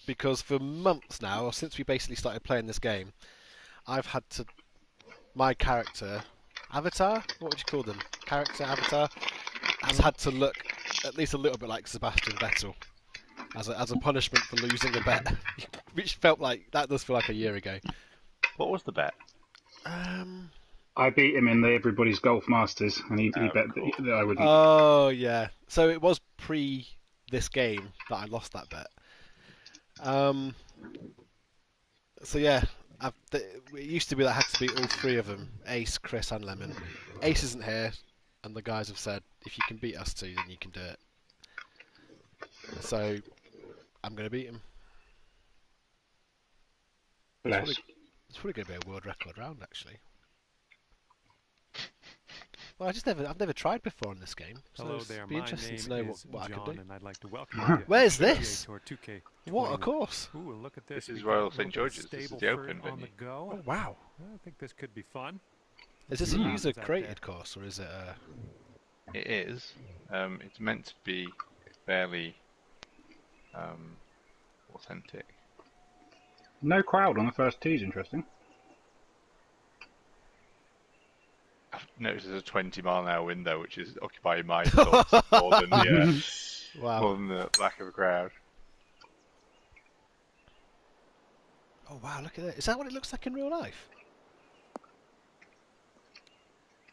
because for months now, since we basically started playing this game, I've had to my character avatar. What would you call them? Character avatar has had to look at least a little bit like Sebastian Vettel as a punishment for losing a bet, which felt like that does feel like a year ago. What was the bet? Um. I beat him in the Everybody's Golf Masters, and he Oh, bet cool. that I wouldn't. Oh yeah. So it was pre this game that I lost that bet. Um. So yeah, it used to be that I had to beat all three of them: Ace, Chris, and Lemon. Ace isn't here, and the guys have said if you can beat us two, then you can do it. So I'm going to beat him. Bless. It's probably going to be a world record round, actually. Well, I've never tried before in this game, so Hello it'd there. be My interesting name to know is what I John, could do. and I'd like to welcome you to Where's PGA this? Tour 2K. What a course! Ooh, look at this. This is We Royal got St. a George's. This is stable the Open bird on venue. the go. Oh wow! I think this could be fun. Is this a Mm. user-created course, or is it a... It is. It's meant to be fairly authentic. No crowd on the first tee is interesting. I've noticed there's a 20-mile-an-hour window, which is occupying my thoughts more than Wow! the lack of a crowd. Oh wow! Look at it. Is that what it looks like in real life?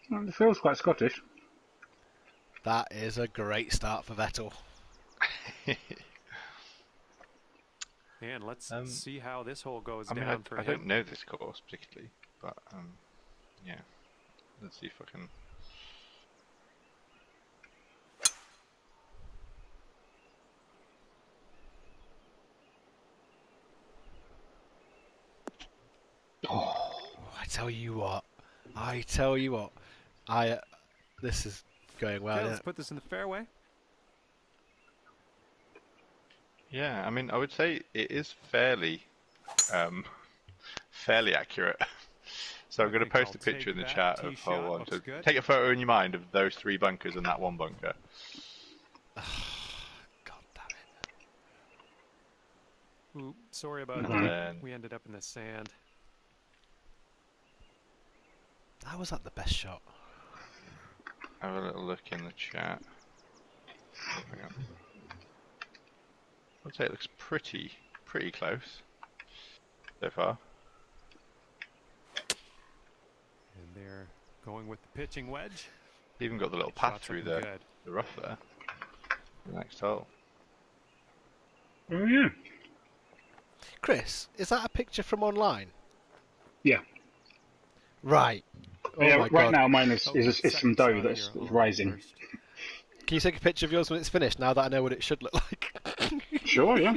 Well, it feels quite Scottish. That is a great start for Vettel. And let's see how this hole goes I mean, down for I him. don't know this course particularly, but yeah. Let's see if I can. Oh, I tell you what. This is going well. Okay, Yeah. let's put this in the fairway. Yeah, I mean, I would say it is fairly, fairly accurate. So I'm going to think post I'll a picture in take the that chat tee of shot. hole one. Looks So good. take a photo in your mind of those three bunkers and that one bunker. God damn it. Ooh, sorry about And that. then We ended up in the sand. How was that the best shot? have a little look in the chat. Hang on. I'd say it looks pretty close so far. And they're going with the pitching wedge. Even got the little path Shot's through looking the good. rough there. The next hole. oh yeah. Chris, is that a picture from online? Yeah. Right. Oh Yeah, my right god. now mine is Okay, some second dough shot that's here on rising. first. Can you take a picture of yours when it's finished, now that I know what it should look like? Sure, yeah.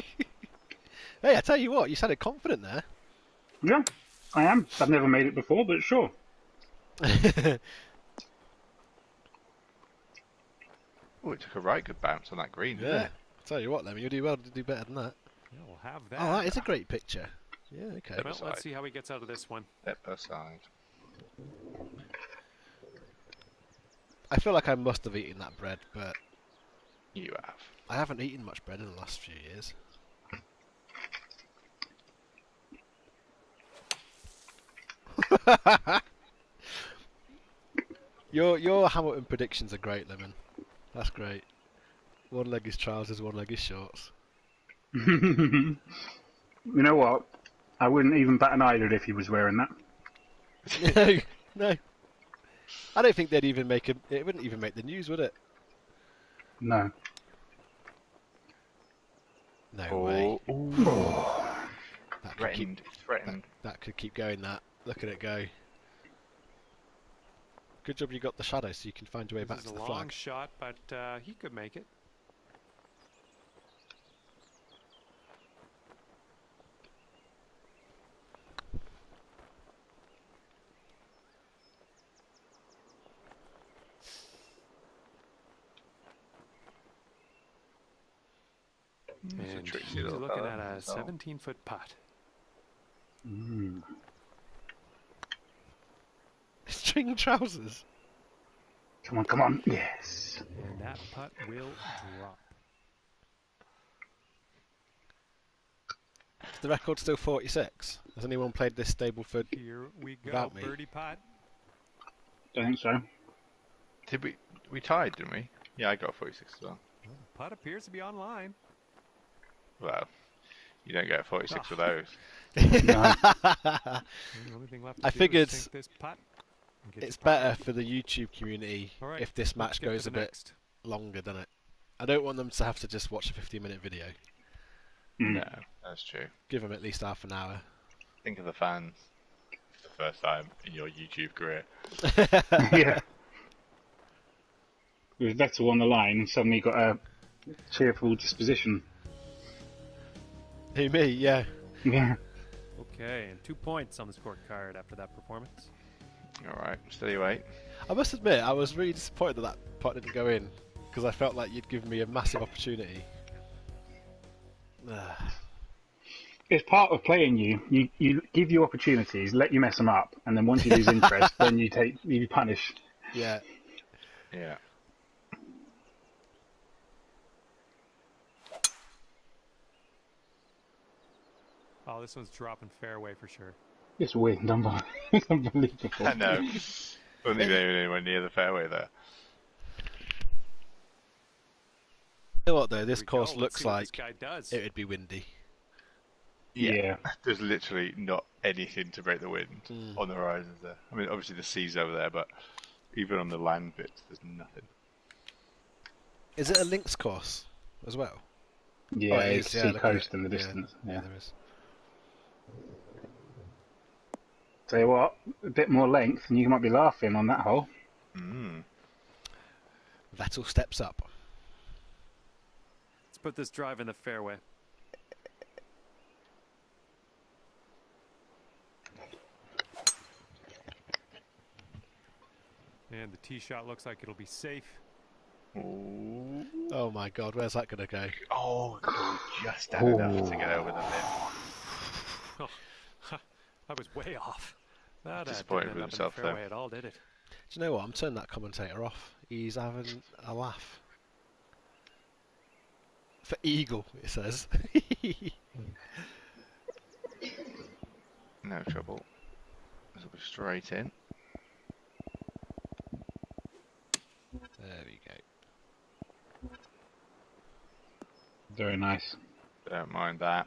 Hey, I tell you what, you sounded confident there. Yeah, I am. I've never made it before, but sure. Oh, it took a right good bounce on that green, didn't Yeah. it? I tell you what, Lemon, you'll do well to do better than that. Yeah, we'll have that. Oh, that is a great picture. Yeah, okay. Well, Side. let's see how he gets out of this one. Step aside. I feel like I must have eaten that bread, but You have. I haven't eaten much bread in the last few years. Your Hamilton predictions are great, Lemon. That's great. One leg is trousers, one leg is shorts. You know what? I wouldn't even bat an eyelid if he was wearing that. No, no. I don't think they'd even make it. It wouldn't even make the news, would it? No. No way. Oh, That could keep, threatened. that could keep going. That look at it go. Good job you got the shadow, so you can find your way back This to is the a long flag. shot, but he could make it. It's a And tricksy he's little looking fella at a as well. 17-foot putt. String trousers. Come on, come on. Yes. And that putt will drop. the record still 46? Has anyone played this Stableford? Here we go. Without me. Birdie putt. Don't think so. Did we tied, didn't we? Yeah, I got 46 as well. Putt appears to be online. Well, you don't get 46 with those. No. The only thing left to I do figured is sink this putt and get It's your putt. better for the YouTube community All right, if this let's match get to goes the a bit next. longer, doesn't it? I don't want them to have to just watch a 15-minute video. No, that's true. Give them at least half an hour. Think of the fans. It's the first time in your YouTube career. Yeah. With Vettel on the line, and suddenly got a cheerful disposition. Who, me? Yeah. Yeah. Okay, and 2 points on the scorecard after that performance. Alright, steady weight. I must admit, I was really disappointed that that putt didn't go in, because I felt like you'd given me a massive opportunity. It's part of playing you. You give you opportunities, let you mess them up, and then once you lose interest, then you punish. Yeah. Yeah. Oh, this one's dropping fairway for sure. It's wind, it's unbelievable. I know. Don't think they're anywhere near the fairway there. You know what though, this Here we course go. Let's looks see what like this guy does. it would be windy. Yeah. There's literally not anything to break the wind on the horizons there. I mean, obviously the sea's over there, but even on the land bits, there's nothing. Is it a links course as well? Yeah, Oh, it it's is, yeah, sea look at coast it. in the Yeah, distance. Yeah. there is. Tell you what, a bit more length, and you might be laughing on that hole. Mm. Vettel steps up. Let's put this drive in the fairway. And the tee shot looks like it'll be safe. Ooh. Oh my god, where's that going to go? Oh, just had enough to get over the lip. I was way off. That Disappointed didn't with end up himself, in the though. fairway at all, did it? Do you know what? I'm turning that commentator off. He's having a laugh. For Eagle, it says. No trouble. This will be straight in. There we go. Very nice. Don't mind that.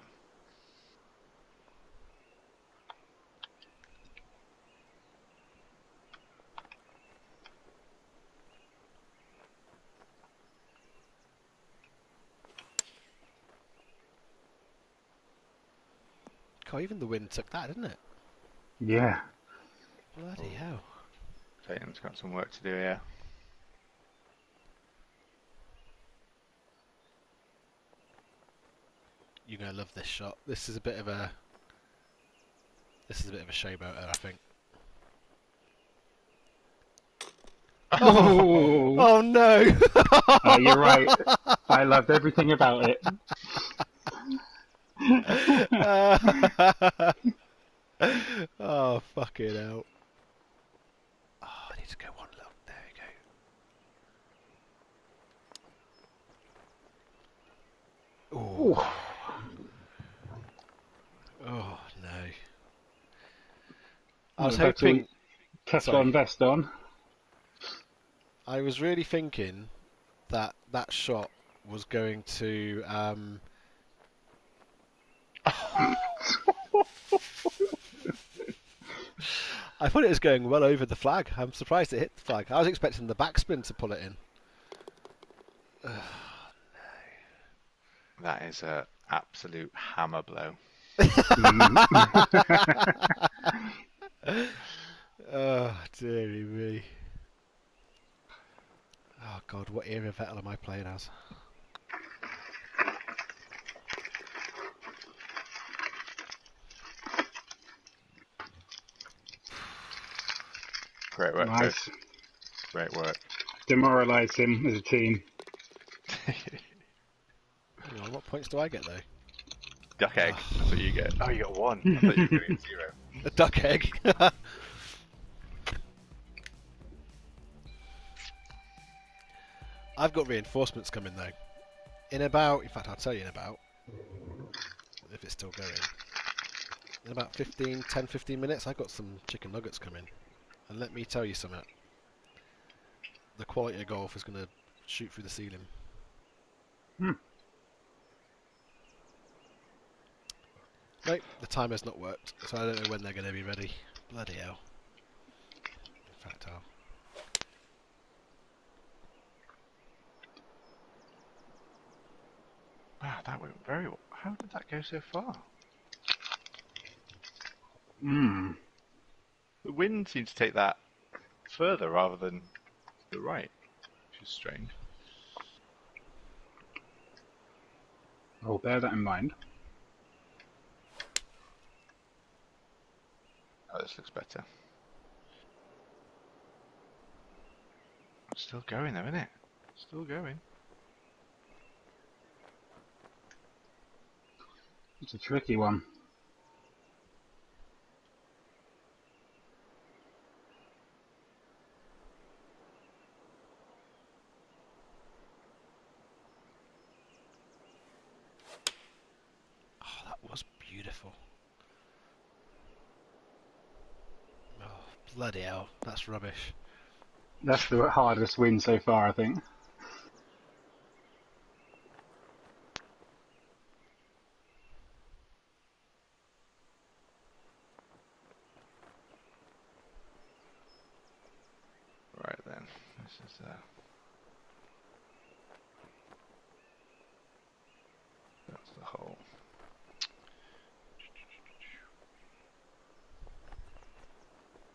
God, even the wind took that, didn't it? Yeah. Bloody hell. Clayton's got some work to do here. You're gonna love this shot. This is a bit of a showboater, I think. Oh, Oh no! oh, you're right. I loved everything about it. Oh fucking hell! Oh, I need to go one look. There we go. Ooh. Oh no! I was We've had to hoping. Teflon vest on. I was really thinking that that shot was going to. I thought it was going well over the flag. I'm surprised it hit the flag. I was expecting the backspin to pull it in. That is a absolute hammer blow. Oh, dearie me. Oh god, what era Vettel am I playing as? Great work, Nice. Chris. Great work. Demoralise him as a team. Hang on, what points do I get though? Duck egg. That's what you get. Oh, you got one. I thought you were getting 0. A duck egg. I've got reinforcements coming though. In fact I'll tell you in about, if it's still going. in about 10-15 minutes, I got some chicken nuggets coming. And let me tell you something. The quality of golf is going to shoot through the ceiling. Nope, the timer's not worked, so I don't know when they're going to be ready. Bloody hell. In fact, I'll... Wow, that went very well. How did that go so far? The wind seemed to take that further rather than the right, which is strange. I'll bear that in mind. Oh, this looks better. It's still going though, isn't it? Still going. It's a tricky one. Oh, that was beautiful. Oh, bloody hell, that's rubbish. That's the hardest win so far, I think. Right then, this is that's the hole.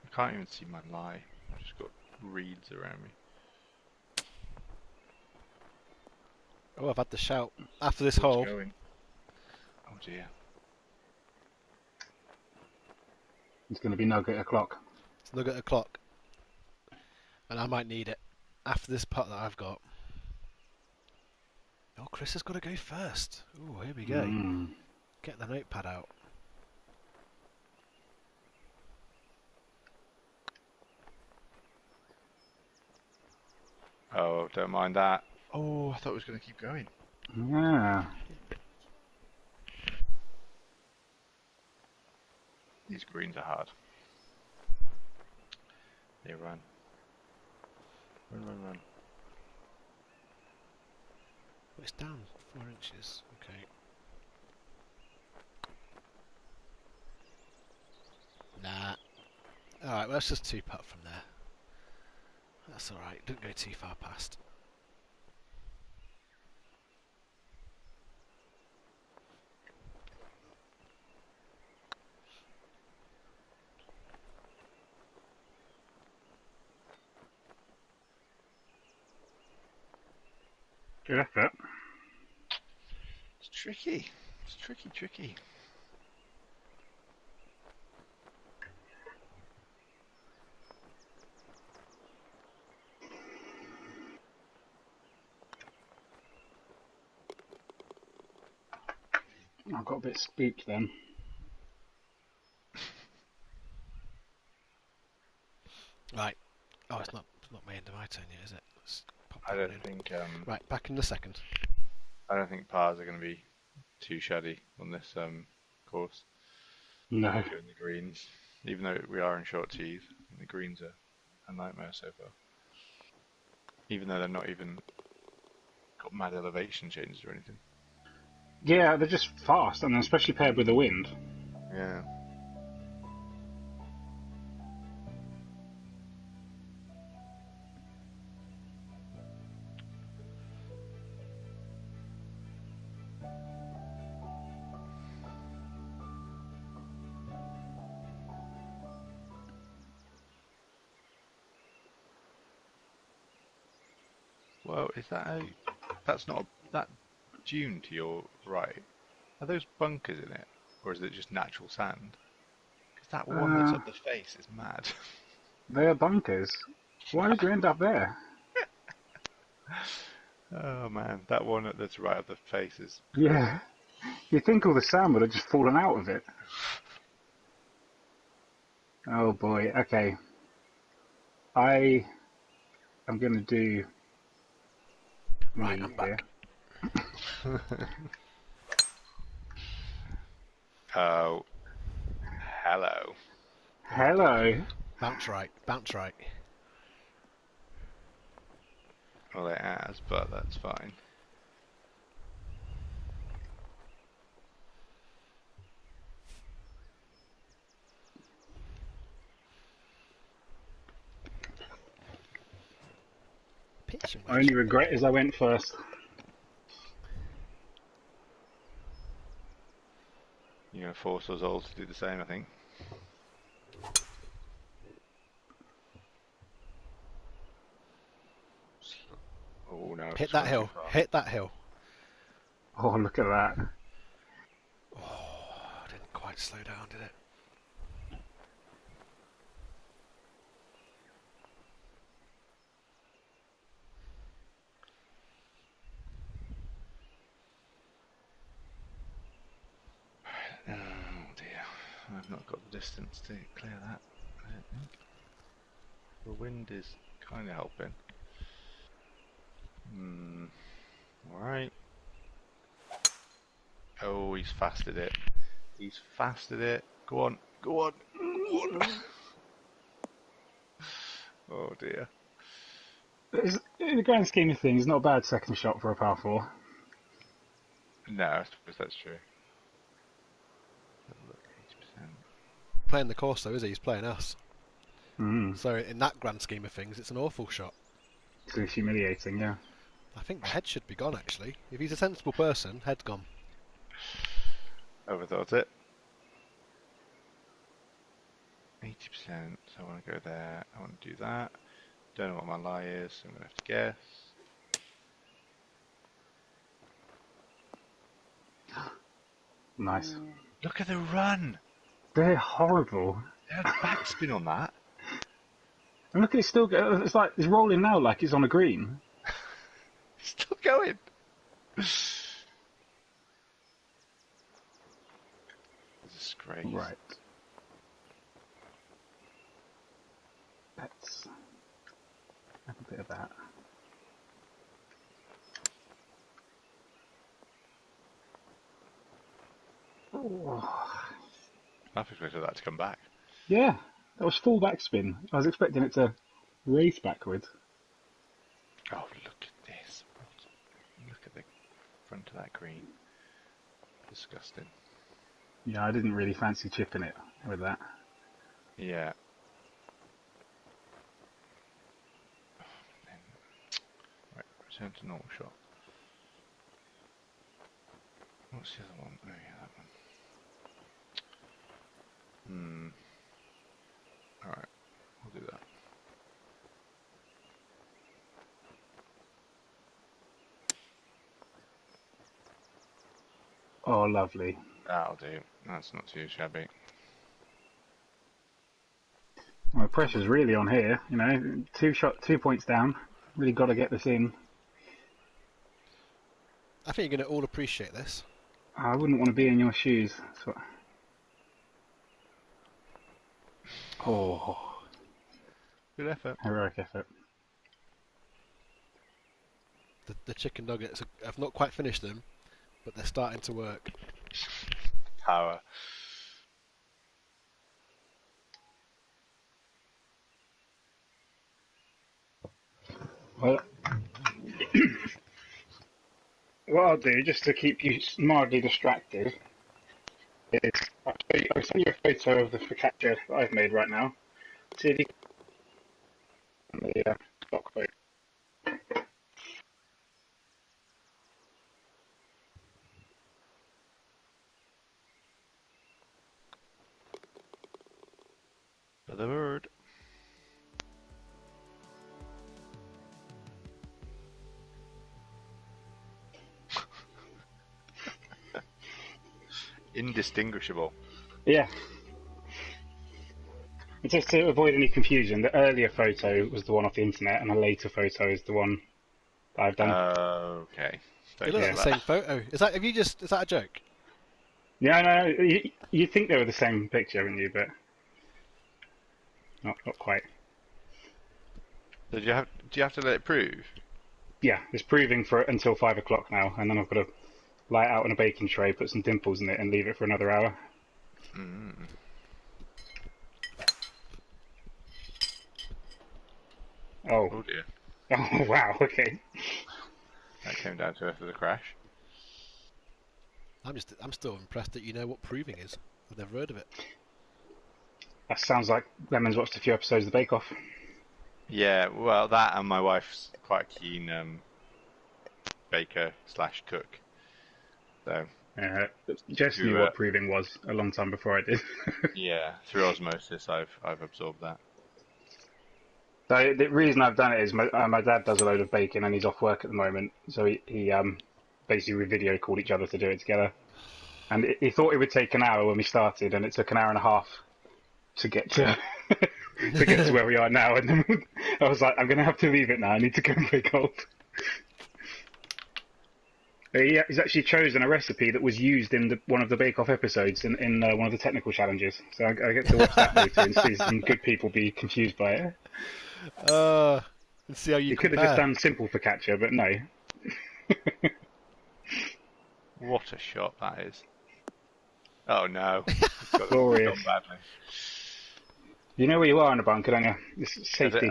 I can't even see my lie. I've just got reeds around me. Oh, I've had the shout. After this It's hole, going. Oh dear. It's going to be nugget o'clock. it's nugget o'clock. And I might need it. After this putt that I've got. Oh, Chris has got to go first. Oh, here we go. Get the notepad out. Oh, don't mind that. Oh, I thought it was going to keep going. Yeah. These greens are hard. They run. Run, run, run. Oh, it's down 4 inches. Okay. Nah. Alright, well, let's just 2-putt from there. That's alright. Didn't go too far past. Good effort. It's tricky. It's tricky, tricky. I got a bit spooked then. Right. Oh, it's not my end of my turn yet, is it? Let's pop I that one in. don't think. Right, back in the second. I don't think pars are going to be too shoddy on this course. No. Doing the greens, even though we are in short tees, the greens are a nightmare so far. Even though they're not even got mad elevation changes or anything. Yeah, they're just fast, and especially paired with the wind. Yeah. Well, is that a... That's not that dune to your right. Are those bunkers in it, or is it just natural sand? Because that one that's up the face is mad. They're bunkers. Why did you end up there? Oh man, that one that's right up the face is crazy. Yeah. You'd think all the sand would have just fallen out of it. Oh boy, okay. I am going to do Right, me I'm here. back. Oh, Hello. Hello. Bounce right. Bounce right. Well, it has, but that's fine. Pitching My wedge. only regret is I went first. You're going to force us all to do the same, I think. Oh no, Hit it's that gone too hill. far. Hit that hill. Oh, look at that. Oh, didn't quite slow down, did it? Oh dear, I've not got the distance to clear that, I don't think. The wind is kind of helping. Alright. Oh, he's fasted it. He's fasted it. Go on, go on, go on. Oh dear. In the grand scheme of things, not a bad second shot for a par 4. No, I suppose that's true. Look, 80%. Playing the course though, is he? He's playing us. Mm. So in that grand scheme of things, it's an awful shot. It's humiliating, yeah. I think the head should be gone actually. If he's a sensible person, head's gone. Overthought it. 80%, so I want to go there, I want to do that. Don't know what my lie is, so I'm going to have to guess. Nice. Look at the run! They're horrible. They had backspin on that. And look, it's still it's like it's rolling now like it's on a green. It's still going. Disgrace. Right. Let's have a bit of that. Oh. I expected that to come back. Yeah, that was full backspin. I was expecting it to race backwards. Oh, look at this. Look at the front of that green. Disgusting. Yeah, I didn't really fancy chipping it with that. Yeah. Right, return to normal shot. What's the other one? Oh yeah, that one. Alright, we'll do that. Oh, lovely. That'll do. That's not too shabby. Well, the pressure's really on here. You know, 2 points down. Really got to get this in. I think you're going to all appreciate this. I wouldn't want to be in your shoes. That's what... Oh, Good effort. heroic effort. The chicken nuggets have not quite finished them, but they're starting to work. Power. Well, what I'll do, just to keep you mildly distracted, is I'll send you a photo of the focaccia that I've made right now. See if you can the stock photo. For the bird. Indistinguishable. Yeah. And just to avoid any confusion, the earlier photo was the one off the internet, and the later photo is the one that I've done. Okay. It looks like the same photo. Is that a joke? Yeah, no, you think they were the same picture, haven't you? But not quite. So do you have to let it prove? Yeah, it's proving for until 5 o'clock now, and then I've got to lay it out on a baking tray, put some dimples in it, and leave it for another hour. Oh. Oh dear. Oh, wow, okay. That came down to earth with a crash. I'm still impressed that you know what proving is. I've never heard of it. That sounds like Lemon's watched a few episodes of Bake Off. Yeah, well, that and my wife's quite a keen baker / cook. So Jess through knew what proving was a long time before I did. yeah, through osmosis, I've absorbed that. So the reason I've done it is my dad does a load of baking and he's off work at the moment. So he basically we video called each other to do it together. And he thought it would take an hour when we started, and it took an hour and a half to get to to get to where we are now. And then I was like, I'm going to have to leave it now. I need to go and play golf. He's actually chosen a recipe that was used in one of the Bake Off episodes in one of the technical challenges. So I get to watch that later and see some good people be confused by it. And see how you could have just done simple focaccia, but no. What a shot that is. Oh no. Glorious. Badly. You know where you are in a bunker, don't you? It's safety.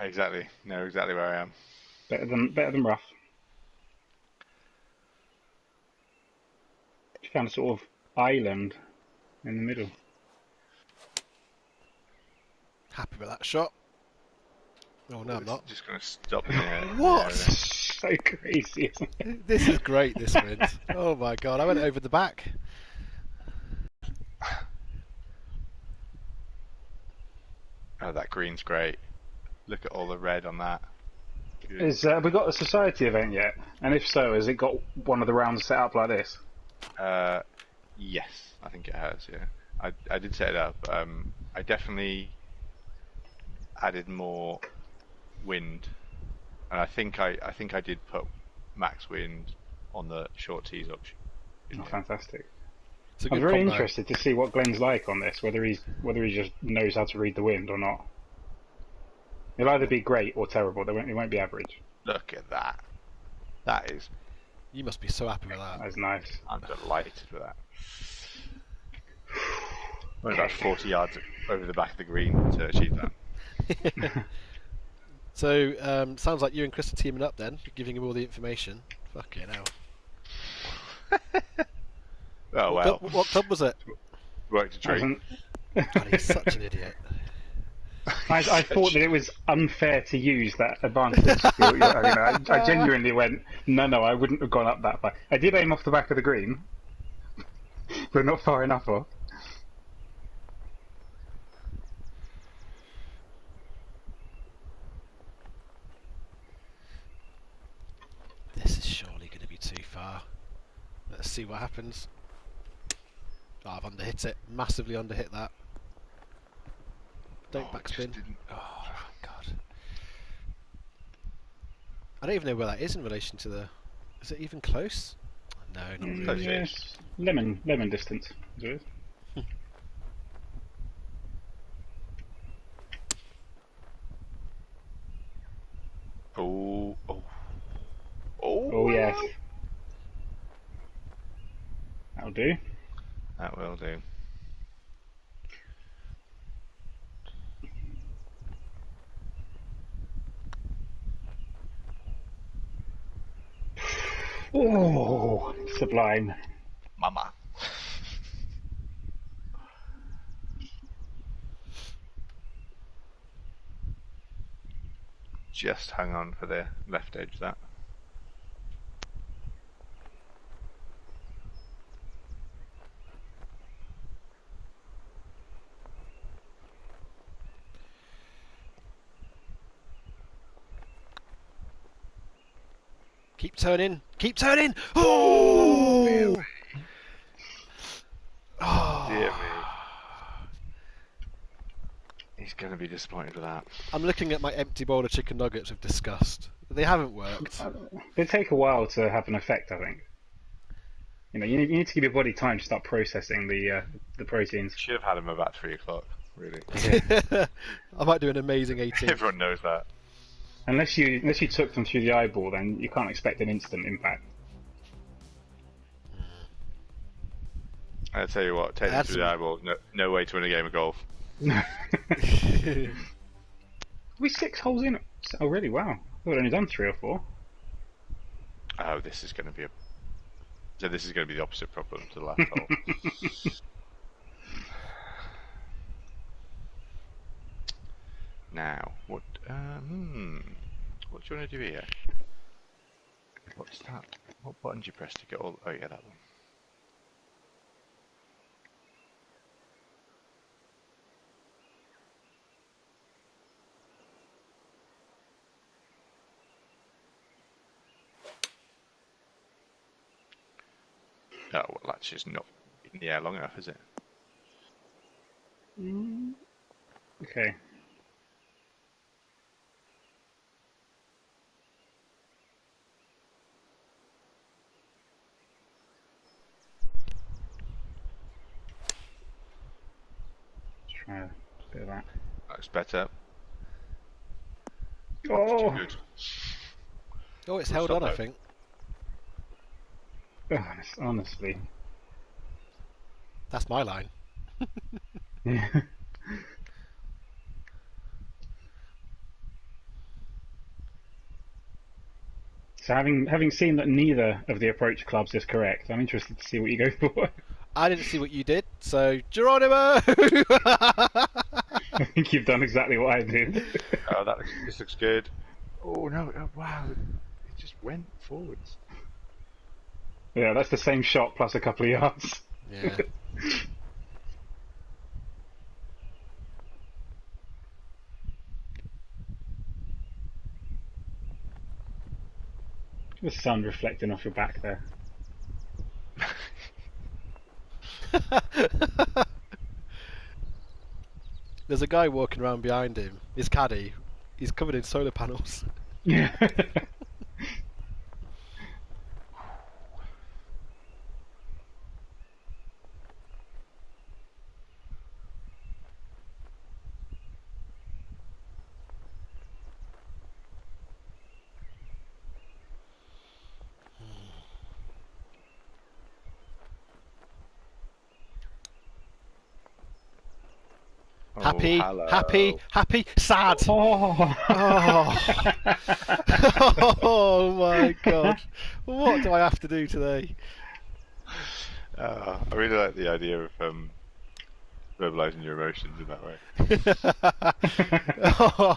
Exactly. Know exactly where I am. Better than rough. You found a sort of island in the middle. Happy with that shot. Oh no, I'm not. Just going to stop in there. What? So crazy, isn't it? This is great, this wind. Oh my god, I went over the back. Oh, that green's great. Look at all the red on that. Have we got a society event yet? And if so, has it got one of the rounds set up like this? Yes, I think it has, yeah. I did set it up. I definitely added more wind. And I think I did put max wind on the short tees option. Oh, fantastic. It's a I'm good very combo. interested to see what Glenn's like on this, whether he just knows how to read the wind or not. He'll either be great or terrible. He won't be average. Look at that. That is... You must be so happy with that. That's nice. I'm delighted with that. We're about 40 yards over the back of the green to achieve that. So, sounds like you and Chris are teaming up then, giving him all the information. Fucking hell. Oh well. What club was it? Worked a treat. God, he's such an idiot. I thought that it was unfair to use that advantage. I genuinely went, no, I wouldn't have gone up that far. I did aim off the back of the green, but not far enough off. This is surely going to be too far. Let's see what happens. Oh, I've underhit it. Massively underhit that. Don't backspin. Oh my god. I don't even know where that is in relation to the... Is it even close? No, not really. Yes. Lemon distance. Is it? Oh yes. That'll do. That will do. Oh, sublime. Mama. Just hang on for the left edge of that. Keep turning! Keep turning! Oh! Oh! Dear me. He's going to be disappointed with that. I'm looking at my empty bowl of chicken nuggets with disgust. They haven't worked. They take a while to have an effect, I think. You need to give your body time to start processing the proteins. Should have had him about 3 o'clock, really. I might do an amazing 18. Everyone knows that. Unless you took them through the eyeball, then you can't expect an instant impact. I'll tell you what, take them through the eyeball, no way to win a game of golf. We 6 holes in. Oh, really? Wow. I've only done 3 or 4. Oh, this is going to be a. So this is going to be the opposite problem to the last hole. Now, what? What do you want to do here? What's that? What button do you press to get all? Oh yeah, that one. Oh, well, that's just not in the air long enough, is it? Okay. Let's try a bit of that. That's better. Oh! Good. Oh, it's Good held stuff, on, I though. think. Oh, honestly. That's my line. Yeah. So having seen that neither of the approach clubs is correct, I'm interested to see what you go for. I didn't see what you did, so Geronimo! I think you've done exactly what I did. Oh, this looks good. Oh no! Oh, wow! It just went forwards. Yeah, that's the same shot plus a couple of yards. Yeah. The sun reflecting off your back there. There's a guy walking around behind him. His caddy. He's covered in solar panels. Yeah. Happy, hello. happy, sad. Oh. Oh. Oh my god. What do I have to do today? I really like the idea of verbalizing your emotions in that way.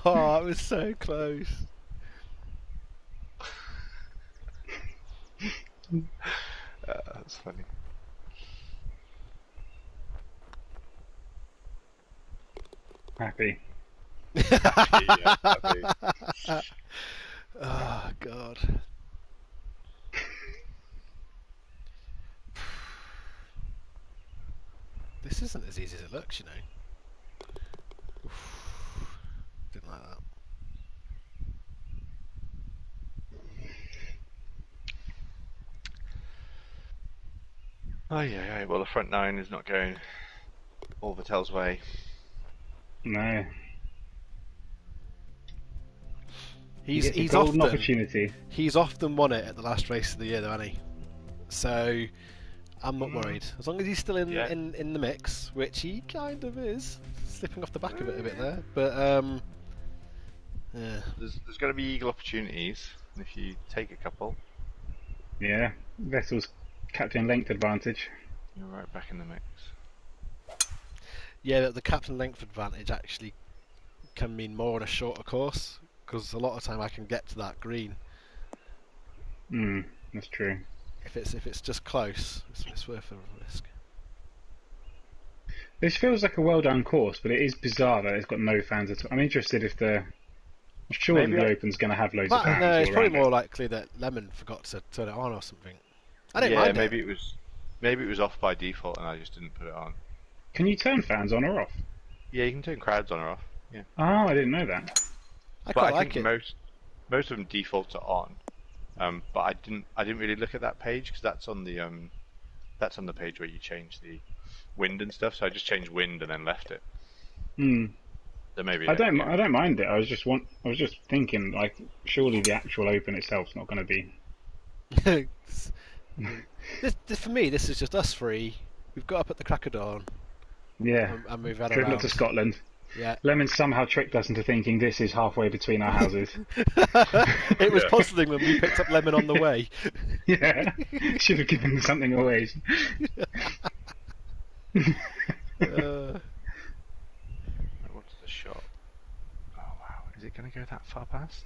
Oh, it was so close. That's funny. Happy. Yeah, happy. Oh god. This isn't as easy as it looks, you know. Oof. Didn't like that. Oh yeah. Well, the front 9 is not going all Vettel's way. No. He's golden often opportunity. he's often won it at the last race of the year, though, hasn't he? So I'm not worried as long as he's still in, Yeah. in the mix, which he kind of is, slipping off the back of it a bit there. But yeah. There's going to be eagle opportunities, and if you take a couple, Yeah. Vettel's captain length advantage. you're right back in the mix. Yeah, the captain length advantage actually can mean more on a shorter course, because a lot of time I can get to that green. That's true. If it's just close, it's worth a risk. This feels like a well done course, but it is bizarre that it's got no fans at all. I'm interested if surely Maybe the I- Open's going to have loads of But fans. no, it's all probably around more it. likely that Lemon forgot to turn it on or something. I don't Yeah, mind maybe it. it was off by default, and I just didn't put it on. Can you turn fans on or off? Yeah, you can turn crowds on or off. Yeah, Oh, I didn't know that. I but quite I like think it. most of them default to on. But I didn't really look at that page because that's on the page where you change the wind and stuff. So I just changed wind and then left it. So maybe I don't mind it. I was just thinking, like, surely the actual Open itself's not going to be. For me, this is just us three. We've got up at the crack of dawn, Yeah. and we've had Driven around. up to Scotland. Yeah. Lemon somehow tricked us into thinking this is halfway between our houses. It was puzzling when we picked up Lemon on the way. Yeah, should have given them something away. What's the shot? Oh wow, is it going to go that far past?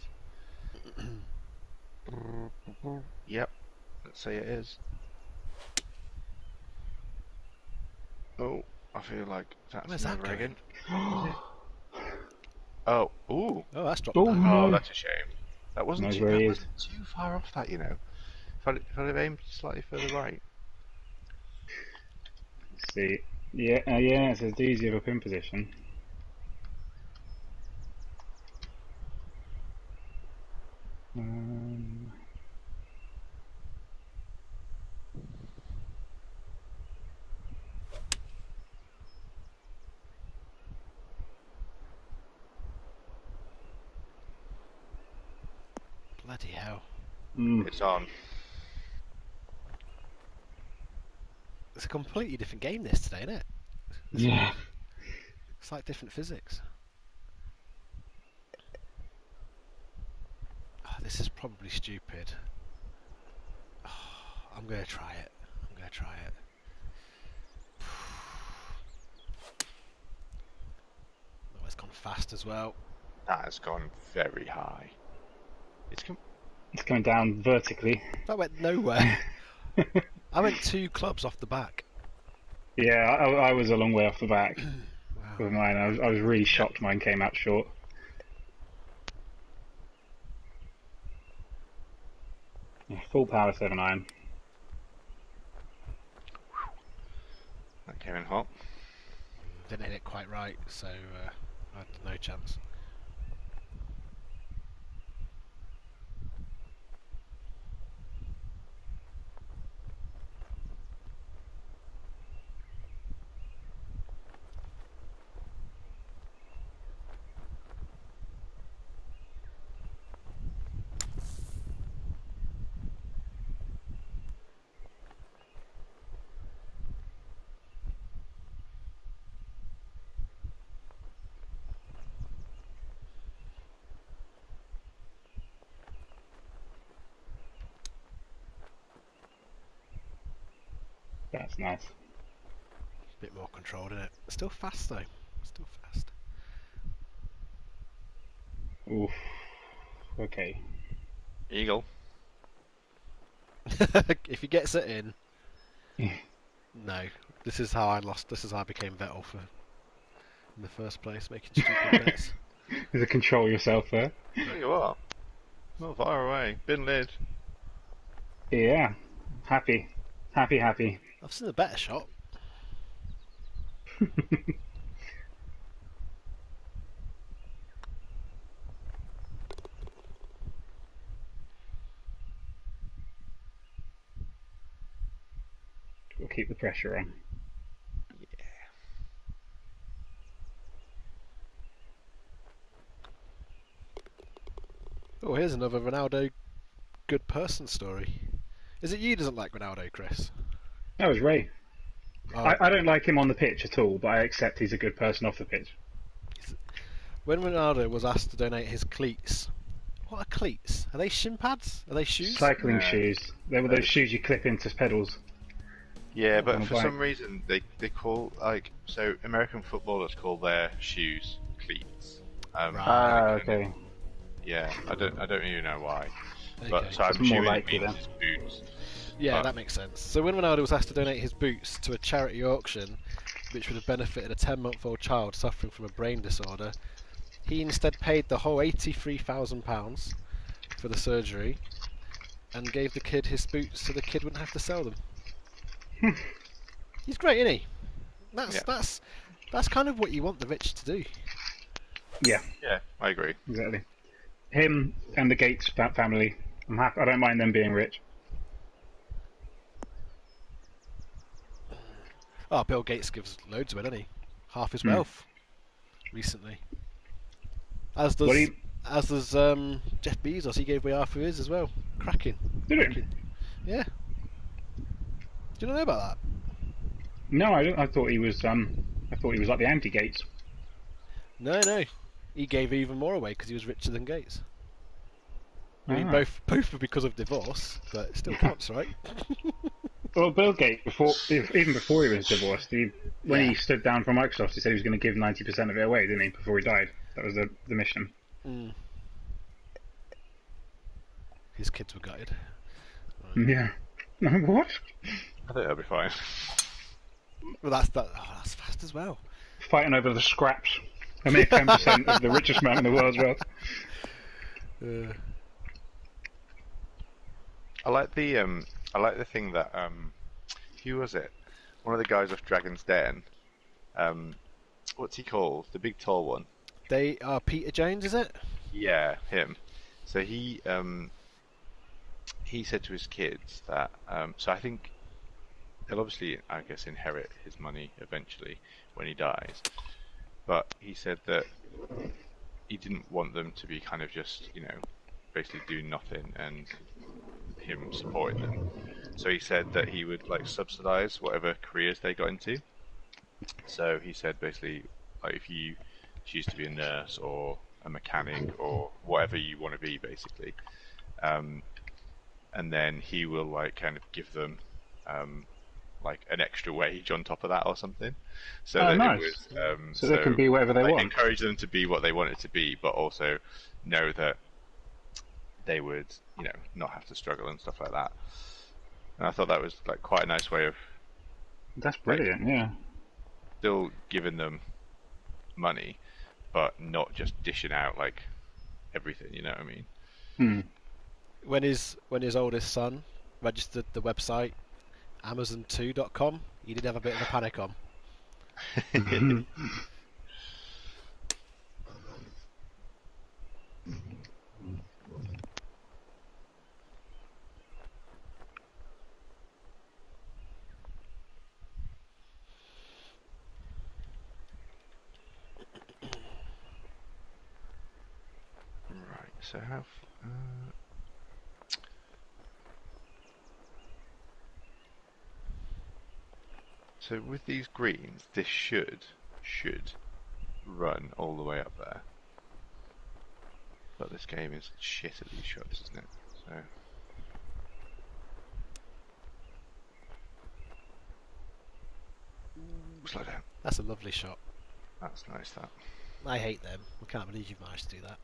Yep, let's say it is. Oh, I feel like Where's that's that never going? again. Oh, ooh. Oh, that's dropped Oh, down. no. Oh, that's a shame. That wasn't Knows too. where he That is. wasn't too far off. That, you know. If I'd have aimed slightly further right. Let's see. Yeah, yeah, it says easy of a pin position. Bloody hell. It's on. It's a completely different game this today, isn't it? Yeah. It's like different physics. Oh, this is probably stupid. Oh, I'm going to try it. Oh, it's gone fast as well. That has gone very high. It's coming down vertically. That went nowhere. I went 2 clubs off the back. Yeah, I was a long way off the back Wow. with mine. I was really shocked mine came out short. Yeah, full power 7 iron. that came in hot. Didn't hit it quite right, so I had no chance. That's nice. Bit more controlled in it. Still fast though. Still fast. Oof. Okay. Eagle. If he gets it in, no. This is how I lost. This is how I became Vettel in the first place, making stupid bets. There's a control yourself there. There you are. Not far away. Bin lid. Yeah. Happy. Happy. I've seen a better shot. We'll keep the pressure on. Oh, here's another Ronaldo good person story. Is it you who doesn't like Ronaldo, Chris? That was Ray. Oh, I don't like him on the pitch at all, but I accept he's a good person off the pitch. when Ronaldo was asked to donate his cleats, what are cleats? Are they shin pads? Are they shoes? Cycling No. shoes. They were those shoes you clip into pedals. Yeah, on but a for bike. some reason they call so American footballers call their shoes cleats. Right. Okay. Yeah, I don't even know why. Okay. But so I'm It's more assuming likely it means then. it's boots. Yeah, But- that makes sense. So when Ronaldo was asked to donate his boots to a charity auction, which would have benefited a 10-month-old child suffering from a brain disorder, he instead paid the whole £83,000 for the surgery and gave the kid his boots so the kid wouldn't have to sell them. He's great, isn't he? That's kind of what you want the rich to do. Yeah, Yeah, I agree. exactly. Him and the Gates family. I'm happy. I don't mind them being rich. Oh, Bill Gates gives loads away, doesn't he? Half his wealth recently. As What does do you- Jeff Bezos. He gave away half of his as well. Cracking. Did he? Cracking. Yeah. Do you not know about that? No, I thought he was. I thought he was like the anti-Gates. No. He gave even more away because he was richer than Gates. I mean, Ah. both were because of divorce, but it still counts, right? Well, Bill Gates, even before he was divorced, when Yeah. he stood down from Microsoft, he said he was going to give 90% of it away, didn't he? Before he died, that was the mission. Mm. His kids were gutted. Yeah. What? I think that'll be fine. Well, that's fast as well. Fighting over the scraps. A mere 10% of the richest man in the world's wealth. I like the thing that who was it? One of the guys off Dragon's Den. What's he called? The big tall one. They are Peter Jones, is it? Yeah, him. So he said to his kids that so I think they'll obviously, I guess, inherit his money eventually when he dies. But he said that he didn't want them to be kind of just, basically do nothing and him supporting them. So he said that he would like subsidize whatever careers they got into. So he said basically, like if you choose to be a nurse or a mechanic or whatever you want to be, basically, and then he will like kind of give them like an extra wage on top of that or something. So that nice. it was so they can be whatever they like, want. encourage them to be what they want it to be, but also know that they would, not have to struggle and stuff like that. And I thought that was like quite a nice way of That's brilliant, yeah. still giving them money, but not just dishing out like everything. You know what I mean? When his oldest son registered the website Amazon2.com, he did have a bit of a panic on. Right. So have. So with these greens, this should run all the way up there. But this game is shit at these shots, isn't it? So. Slow down. That's a lovely shot. That's nice, that. I hate them. I can't believe you've managed to do that.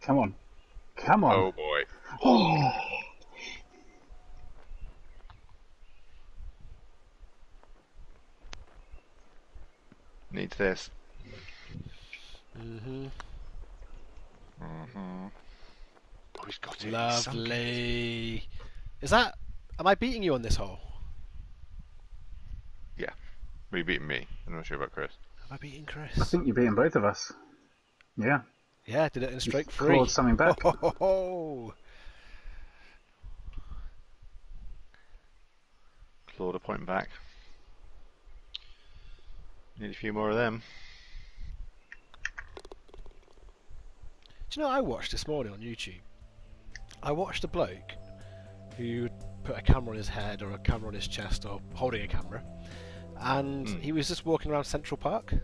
Come on. Come on. Oh boy. Oh. Needs this. Mm-hmm. Mm-hmm. Oh, he's got it. Lovely. Is that... Am I beating you on this hole? Yeah. Well, you beating me. I'm not sure about Chris. Am I beating I Chris? think you're beating both of us. Yeah. Yeah, did it in straight You've three. clawed something back. Oh. Clawed a point back. Need a few more of them. Do you know what I watched this morning on YouTube? I watched a bloke who put a camera on his head or a camera on his chest or holding a camera, and he was just walking around Central Park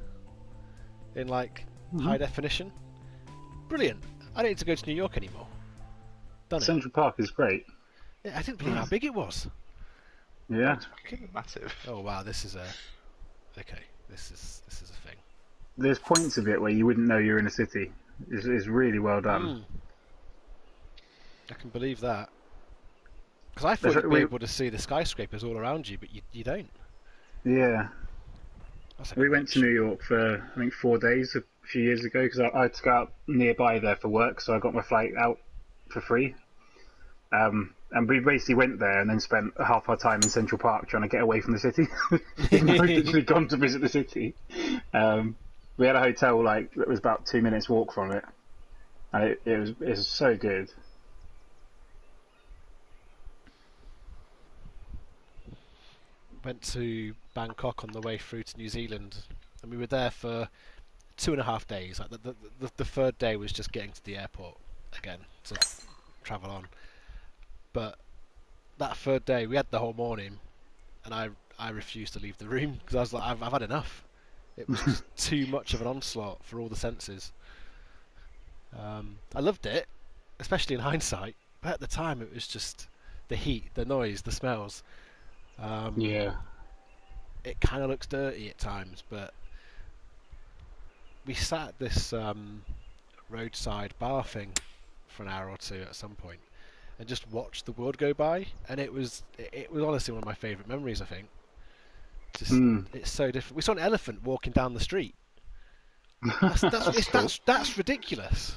in like high definition. Brilliant. I don't need to go to New York anymore. Done it. Central Park is great. Yeah, I didn't believe how big it was. Yeah. It's fucking massive. Oh wow, this is a... Okay, this is a thing. There's points of it where you wouldn't know you're in a city. It's really well done. I can believe that. Because I thought you'd be able to see the skyscrapers all around you, but you don't. Yeah. We went to to New York for, I think, 4 days a few years ago because I had to go out nearby there for work, so I got my flight out for free. And we basically went there and then spent half our time in Central Park trying to get away from the city. Even though we'd literally gone to visit the city. We had a hotel that was about 2 minutes walk from it. And it was so good. Went to Bangkok on the way through to New Zealand, and we were there for 2.5 days. Like the third day was just getting to the airport again to travel on. But that third day, we had the whole morning, and I refused to leave the room because I was like, I've had enough. It was just too much of an onslaught for all the senses. I loved it, especially in hindsight, but at the time it was just the heat, the noise, the smells. Yeah. It kind of looks dirty at times, but we sat at this roadside bar thing for an hour or two at some point and just watched the world go by, and it was honestly one of my favourite memories. I think just Mm. it's so different. We saw an elephant walking down the street. That's Cool. that's ridiculous,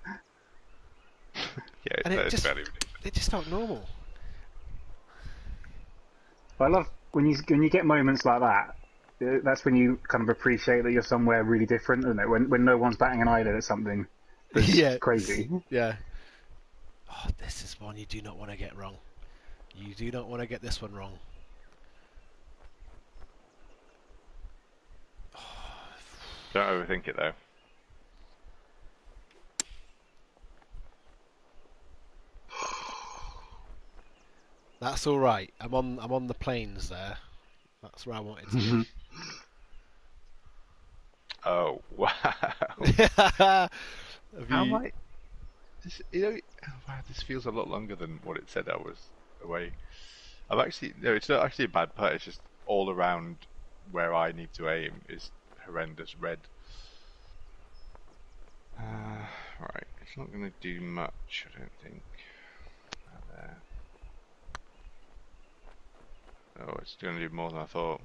Yeah, and it's fairly ridiculous. it just felt normal. I love when you get moments like that. That's when you kind of appreciate that you're somewhere really different, isn't it? When no one's batting an eyelid at something that's Yeah, crazy. yeah. Oh, this is one you do not want to get wrong. You do not want to get this one wrong. Don't overthink it though. That's all right. I'm on the plains there. That's where I wanted to be. Oh wow! Have How you- am I? This, you know, oh, wow, this feels a lot longer than what it said I was away. I'm actually no, it's not actually a bad putt. It's just all around where I need to aim is horrendous red. Right, it's not going to do much, I don't think. Out there. Oh, it's going to do more than I thought.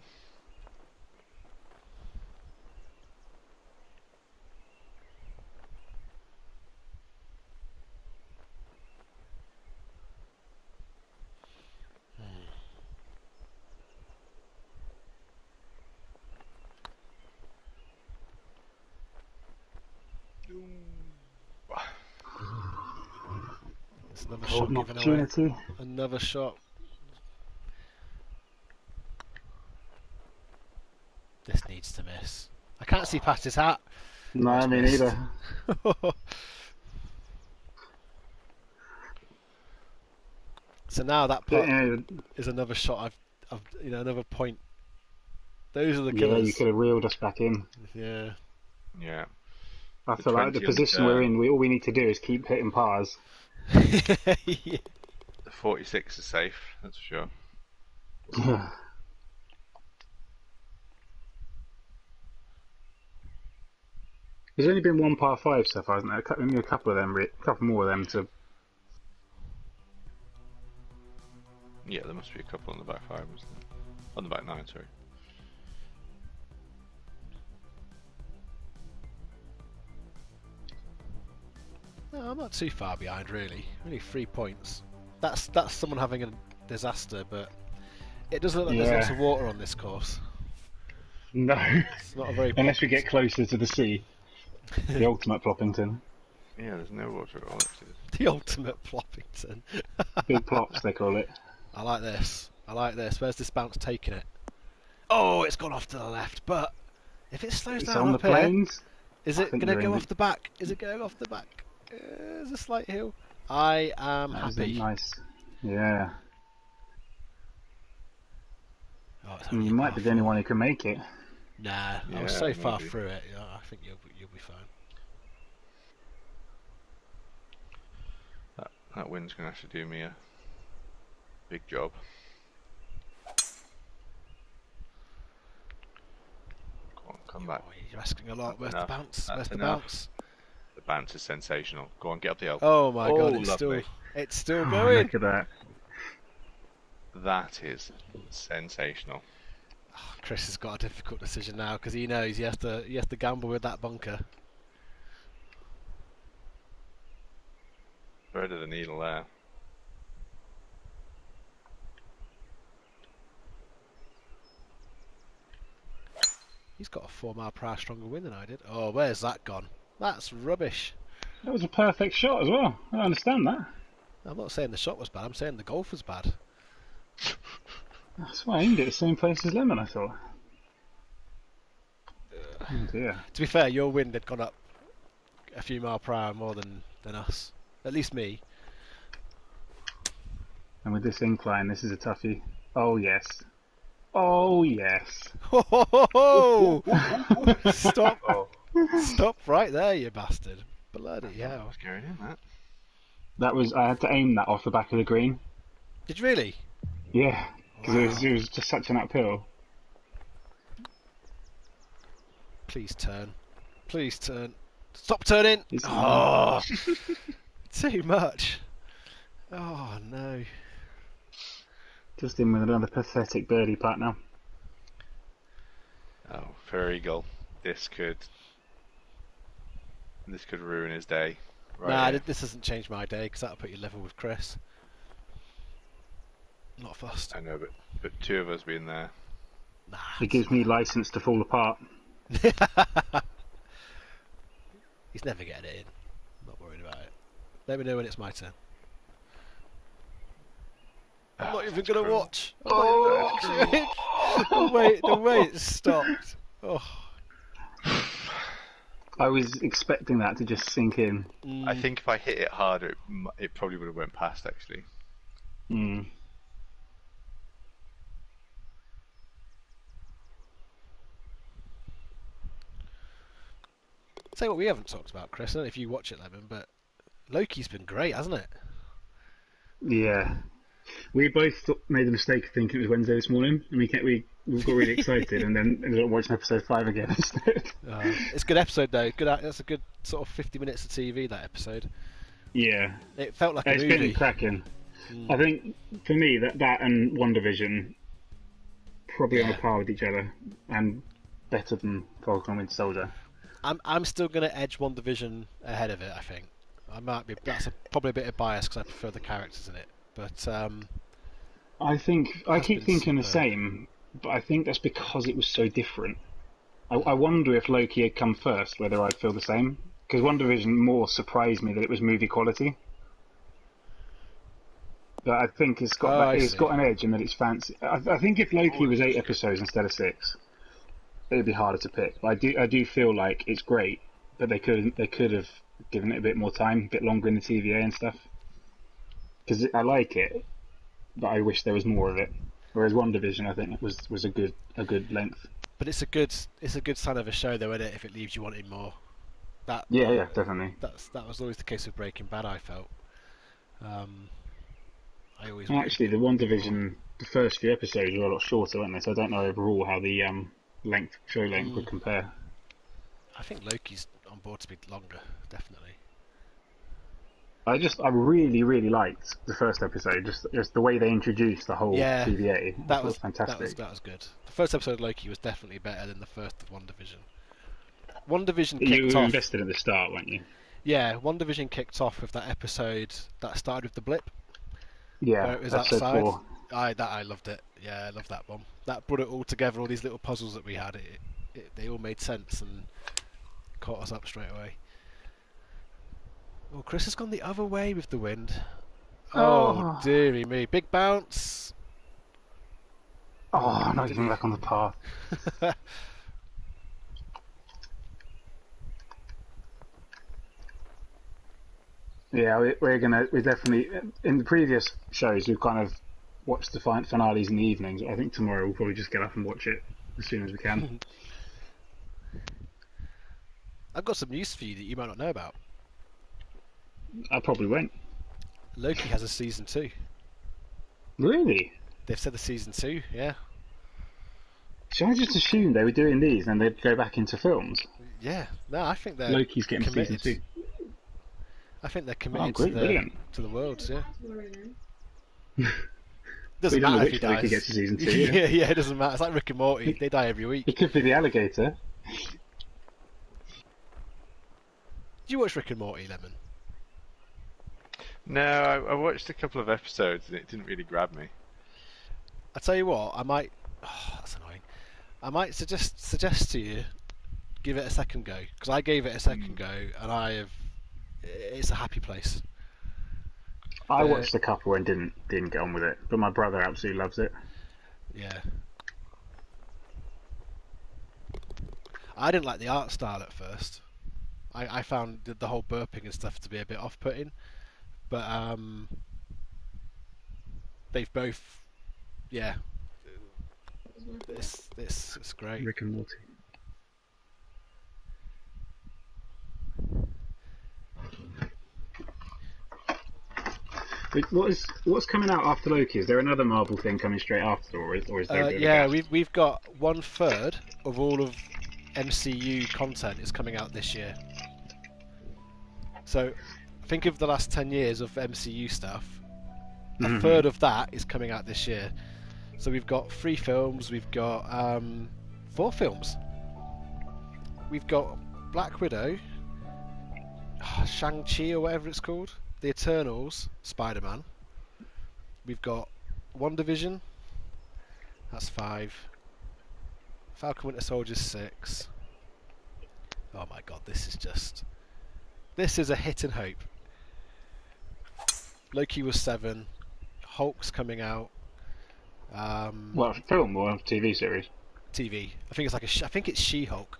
It's another shot Golden given away. opportunity. Another shot. This needs to miss. I can't see past his hat. No, It's me missed. neither. So now that putt Yeah, is another shot. Another point. Those are the yeah, you killers. could have reeled us back in. Yeah. Yeah. I The feel like the 20 on the position we're turn. in, all we need to do is keep hitting pars. Yeah. The 46 is safe, that's for sure. There's only been one par five so far, hasn't there? Only a couple of them, a couple more of them to. Yeah, there must be a couple on the back five, isn't there? On the back nine, sorry. No, I'm not too far behind, really. Only 3 points. That's someone having a disaster, but it doesn't look like there's Yeah. lots of water on this course. No, It's not a very unless we get closer to the sea, the ultimate Ploppington. Yeah, there's no water at all, actually. the ultimate Ploppington. Big plops, they call it. I like this. I like this. Where's this bounce taking it? Oh, it's gone off to the left. But if it slows It's down on the up here, plains. is I it think going to you're go in off the back? Is it going off the back? There's a slight hill. I am That is happy. nice. Yeah. Oh, it's You only a might par be the only four. one who can make it. Nah, I was Yeah, so far maybe. through it. Yeah, I think you'll be fine. That wind's going to have to do me a big job. Go on, come back. Oh, you're asking a lot. Where's the enough. bounce? That's Where's the enough. bounce? The bounce is sensational. Go on, get up the hill. Oh my god! Lovely. It's still Oh, going. look at that. That is sensational. Oh, Chris has got a difficult decision now because he knows he has to gamble with that bunker. Thread of the needle there. He's got a 4 mile per hour stronger wind than I did. Oh, where's that gone? That's rubbish. That was a perfect shot as well. I don't understand that. I'm not saying the shot was bad. I'm saying the golf was bad. That's why I aimed it the same place as Lemon, I thought. Oh dear. To be fair, your wind had gone up a few mile per hour more than us. At least me. And with this incline, this is a toughie. Oh, yes. Oh, yes. Ho, ho, ho, ho! Stop! Oh, Stop right there, you bastard! Bloody that hell! was going in, that. That was, I had to aim that off the back of the green. Did you really? Yeah, because Wow! it was just such an uphill. Please turn! Please turn! Stop turning! It's Oh, too much! Oh no! just in with another pathetic birdie putt now. Oh, for Eagle, this could ruin his day. Right Nah, here. this doesn't change my day because that'll put you level with Chris. Not fussed. I know, but two of us being there. Nah. It gives me license to fall apart. He's never getting it in. I'm not worried about it. Let me know when it's my turn. I'm not even gonna watch. I'm not even gonna watch it. The way it stopped. Oh. I was expecting that to just sink in. I think if I hit it harder, it probably would have went past, actually. Mm. Say what we haven't talked about, Chris. I don't know if you watch it, Lemon, but Loki's been great, hasn't it? Yeah. We both made the mistake of thinking it was Wednesday this morning, and we got really excited, and then ended up watching episode 5 again instead. It's a good episode though. That's a good sort of 50 minutes of TV. That episode. Yeah. It felt like a It's movie. been cracking. I think, for me, that and WandaVision probably on a par with each other, and better than Falcon and Winter Soldier. I'm still going to edge WandaVision ahead of it. I think I might be. That's probably a bit of bias because I prefer the characters in it. But I think I keep been thinking the superb. same, but I think that's because it was so different. I wonder if Loki had come first, whether I'd feel the same. Because WandaVision more surprised me that it was movie quality. But I think it's got I it's see. got an edge in that it's fancy. I think if Loki was 8 episodes instead of 6, it'd be harder to pick. But I do feel like it's great, but they could have given it a bit more time, a bit longer in the TVA and stuff. Because I like it, but I wish there was more of it. Whereas WandaVision, I think, was a good length. But it's a good sign of a show though, isn't it? If it leaves you wanting more. Yeah, definitely. That was always the case with Breaking Bad. I felt. I always. And actually, the WandaVision, the first few episodes were a lot shorter, weren't they? So I don't know overall how the show length would compare. I think Loki's on board to be longer, definitely. I really, really liked the first episode. Just the way they introduced the whole TVA. That was fantastic. That was good. The first episode of Loki was definitely better than the first of WandaVision. WandaVision You kicked were off. invested at the start, weren't you? Yeah, WandaVision kicked off with that episode that started with the blip. Yeah, Where it was episode outside. 4. I loved it. Yeah, I loved that one. That brought it all together. All these little puzzles that we had. They all made sense and caught us up straight away. Oh, Chris has gone the other way with the wind. Oh, dearie me. Big bounce. Oh, not even back on the path. Yeah, we're definitely, in the previous shows, we've kind of watched the finales in the evenings. I think tomorrow we'll probably just get up and watch it as soon as we can. I've got some news for you that you might not know about. I probably won't. Loki has a season 2. Really? They've said the season 2, yeah. So I just assumed they were doing these and they'd go back into films. Yeah, no, I think they're Loki's getting committed. season 2. I think they're committed brilliant. to the worlds, yeah. We Doesn't don't know matter if which he Loki dies. gets to season 2. yeah, it doesn't matter. It's like Rick and Morty. They die every week. It could be the alligator. Did you watch Rick and Morty, Lemon? No, I watched a couple of episodes and it didn't really grab me. I tell you what, I might. Oh, that's annoying. I might suggest to you, give it a second go, because I gave it a second go and it's a happy place. I watched a couple and didn't get on with it, but my brother absolutely loves it. Yeah. I didn't like the art style at first. I found the whole burping and stuff to be a bit off-putting, but they've both, yeah, it's great. Rick and Morty. What's coming out after Loki? Is there another Marvel thing coming straight after, or is there a bit of a Yeah, gap? we've got 1/3 of all of MCU content is coming out this year. So think of the last 10 years of MCU stuff. A third of that is coming out this year. So we've got 3 films, we've got 4 films. We've got Black Widow, Shang-Chi or whatever it's called, The Eternals, Spider-Man. We've got WandaVision, that's 5. Falcon Winter Soldier's 6. Oh my god, this is a hit and hope. Loki was 7. Hulk's coming out. What, a film or a TV series? TV. I think it's like I think it's She-Hulk.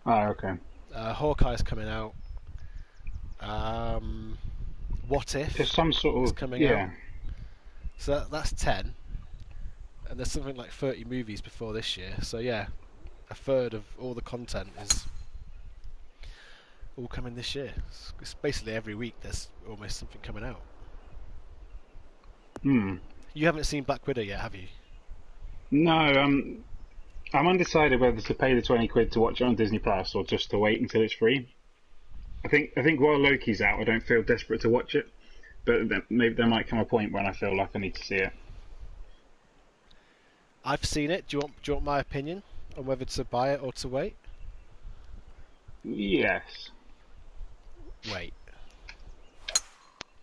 Oh, okay. Hawkeye's coming out. What If There's some sort is of coming out. So that's 10. And there's something like 30 movies before this year. So yeah, a third of all the content is all coming this year. It's basically every week there's almost something coming out. You haven't seen Black Widow yet, have you? No, I'm undecided whether to pay the 20 quid to watch it on Disney Plus or just to wait until it's free. I think while Loki's out, I don't feel desperate to watch it, but maybe there might come a point when I feel like I need to see it. I've seen it. Do you want my opinion on whether to buy it or to wait? Yes. Wait.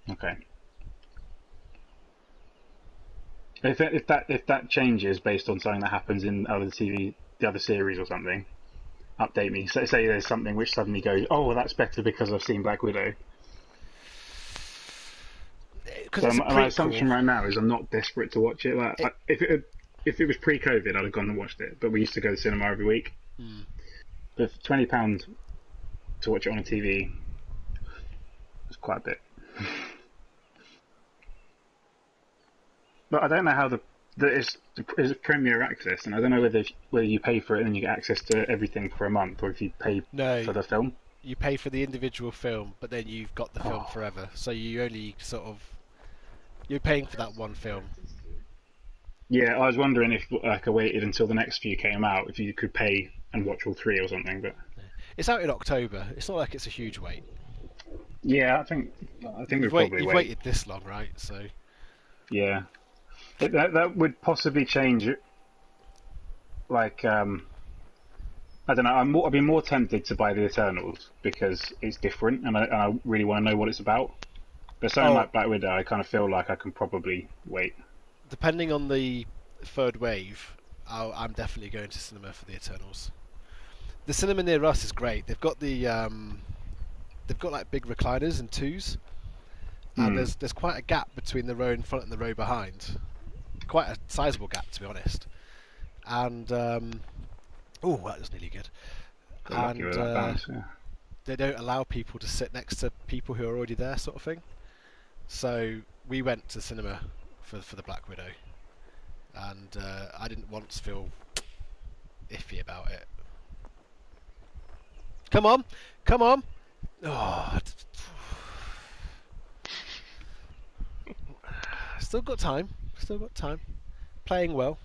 Okay. If that changes based on something that happens in the other series or something, update me. Say there's something which suddenly goes, oh, well, that's better because I've seen Black Widow. So my assumption right now is I'm not desperate to watch it. Like, if it was pre-COVID, I'd have gone and watched it. But we used to go to the cinema every week. But for £20 to watch it on a TV, it's quite a bit. But I don't know how it's Premier Access, and I don't know whether you pay for it and then you get access to everything for a month, or if you pay for the film. You pay for the individual film, but then you've got the film forever. So you only you're paying for that one film. Yeah, I was wondering if I waited until the next few came out, if you could pay and watch all 3 or something. But it's out in October. It's not like it's a huge wait. Yeah, I think we've waited this long, right? So yeah. That would possibly change it. Like, I don't know. I'd be more tempted to buy the Eternals because it's different, and I really want to know what it's about. But something like Black Widow, I kind of feel like I can probably wait. Depending on the third wave, I'm definitely going to cinema for the Eternals. The cinema near us is great. They've got they've got like big recliners and 2s, and there's quite a gap between the row in front and the row behind. Quite a sizable gap, to be honest. And that was nearly good. They don't allow people to sit next to people who are already there, sort of thing. So we went to cinema for the Black Widow, and I didn't once feel iffy about it. Come on! Oh, still got time. Playing well.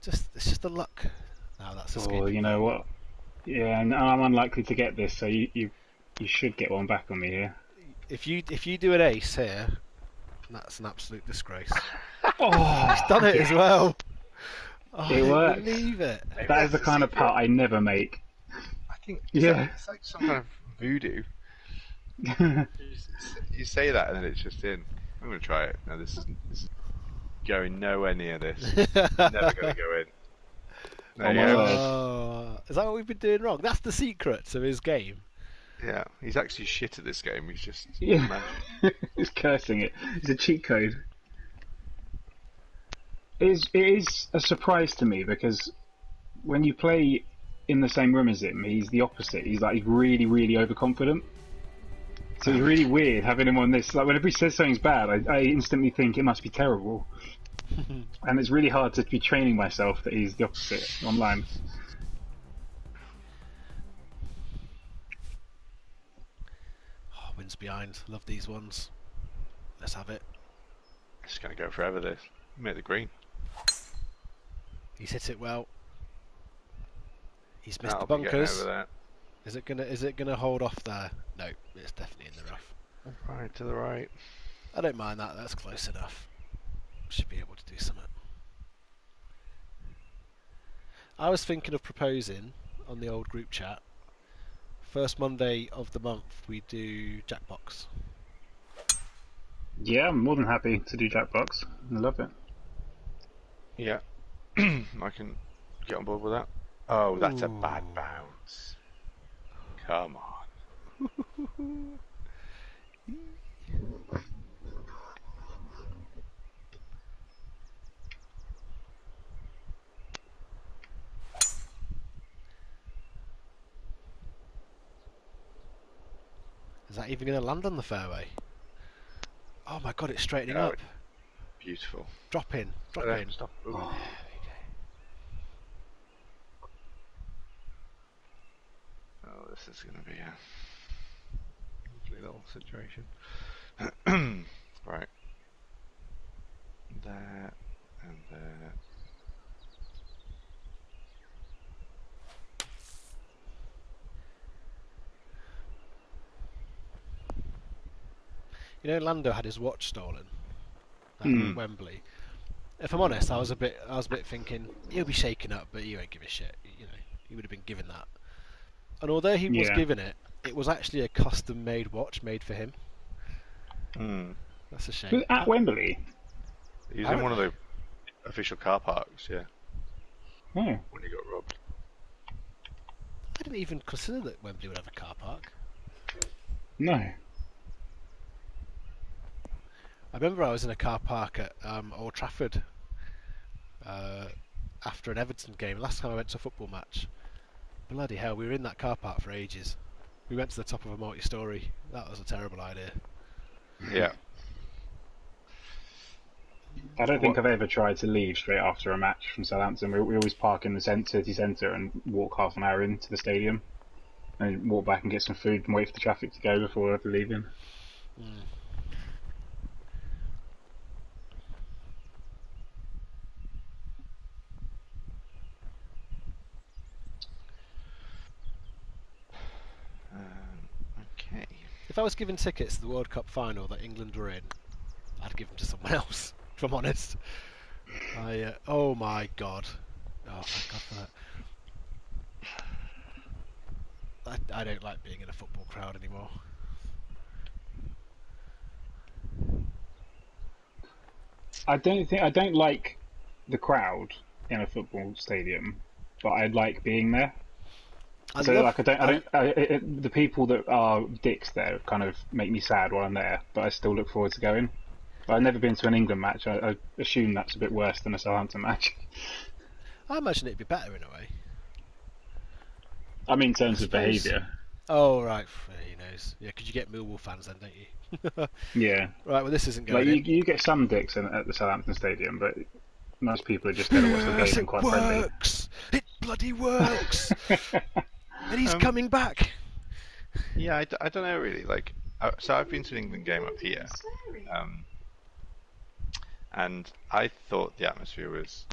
It's just the luck. No, that's escaping. Oh, you know what? Yeah, and I'm unlikely to get this, so you should get one back on me here. If you do an ace here, that's an absolute disgrace. Oh, he's done it as well. Oh, it works. Believe it. That is the kind of putt I never make. I think yeah, it's like some kind of voodoo. You say that and then it's just in. I'm going to try it. No, this is going nowhere near this. Never going to go in. There you go. Is that what we've been doing wrong? That's the secret of his game. Yeah, he's actually shit at this game. He's just he's cursing it. It's a cheat code. It is a surprise to me because when you play in the same room as him, he's the opposite. He's really, really overconfident. So it's really weird having him on this. Like whenever he says something's bad, I instantly think it must be terrible. And it's really hard to be training myself that he's the opposite online. Oh, wins behind. Love these ones. Let's have it. It's going to go forever, this. Make the green. He's hit it well. He's missed That'll the be getting bunkers. over that. Is it gonna hold off there? No, it's definitely in the rough. Right to the right. I don't mind that. That's close enough. Should be able to do something. I was thinking of proposing on the old group chat. First Monday of the month we do Jackbox. Yeah, I'm more than happy to do Jackbox. I love it. Yeah. I can get on board with that. Oh, that's a Ooh. bad bounce. Come on. Is that even going to land on the fairway? Oh my god, it's straightening Oh, up. Beautiful. Drop in. Drop in. Stop. Ooh. There we go. Oh, this is going to be a lovely little situation. Right. There and there. You know, Lando had his watch stolen at Mm. Wembley. If I'm honest, I was a bit thinking he'll be shaken up, but he won't give a shit. You know, he would have been given that. And although he was Yeah. given it, it was actually a custom-made watch made for him. That's a shame. At Wembley? He's in one of the official car parks, yeah, Oh. when he got robbed. I didn't even consider that Wembley would have a car park. No. I remember I was in a car park at Old Trafford after an Everton game. Last time I went to a football match. Bloody hell, we were in that car park for ages. We went to the top of a multi-storey. That was a terrible idea. Yeah. I don't think I've ever tried to leave straight after a match from Southampton. We always park in the city centre and walk half an hour into the stadium, and walk back and get some food and wait for the traffic to go before leaving. Okay. If I was given tickets to the World Cup final that England were in, I'd give them to someone else, if I'm honest. Oh my god. Oh, thank god for that. I don't like being in a football crowd anymore. I don't like the crowd in a football stadium, but I like being there. The people that are dicks there kind of make me sad while I'm there, but I still look forward to going. But I've never been to an England match. I assume that's a bit worse than a Southampton match. I imagine it'd be better in a way. I mean, in terms I of suppose. behaviour. Oh right, who knows? Yeah, because you get Millwall fans then, don't you? Yeah. Right, well this isn't going Like in. you get some dicks at the Southampton Stadium, but most people are just there to watch the game and It quite works! It bloody works! And he's coming back! Yeah, I don't know really. Like, so I've been to an England game up here, and I thought the atmosphere was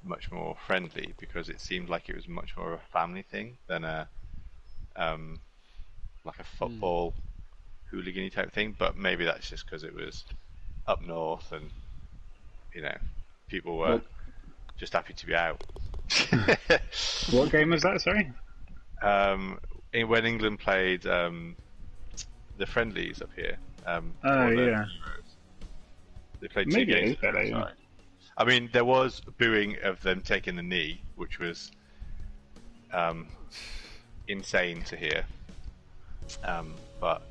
much more friendly because it seemed like it was much more of a family thing than a like a football hooligan-y type thing. But maybe that's just because it was up north and people were just happy to be out. What game was that? Sorry. When England played the friendlies up here. Oh or the yeah. Euros, they played Maybe two it games. is better, yeah. I mean, there was booing of them taking the knee, which was insane to hear. But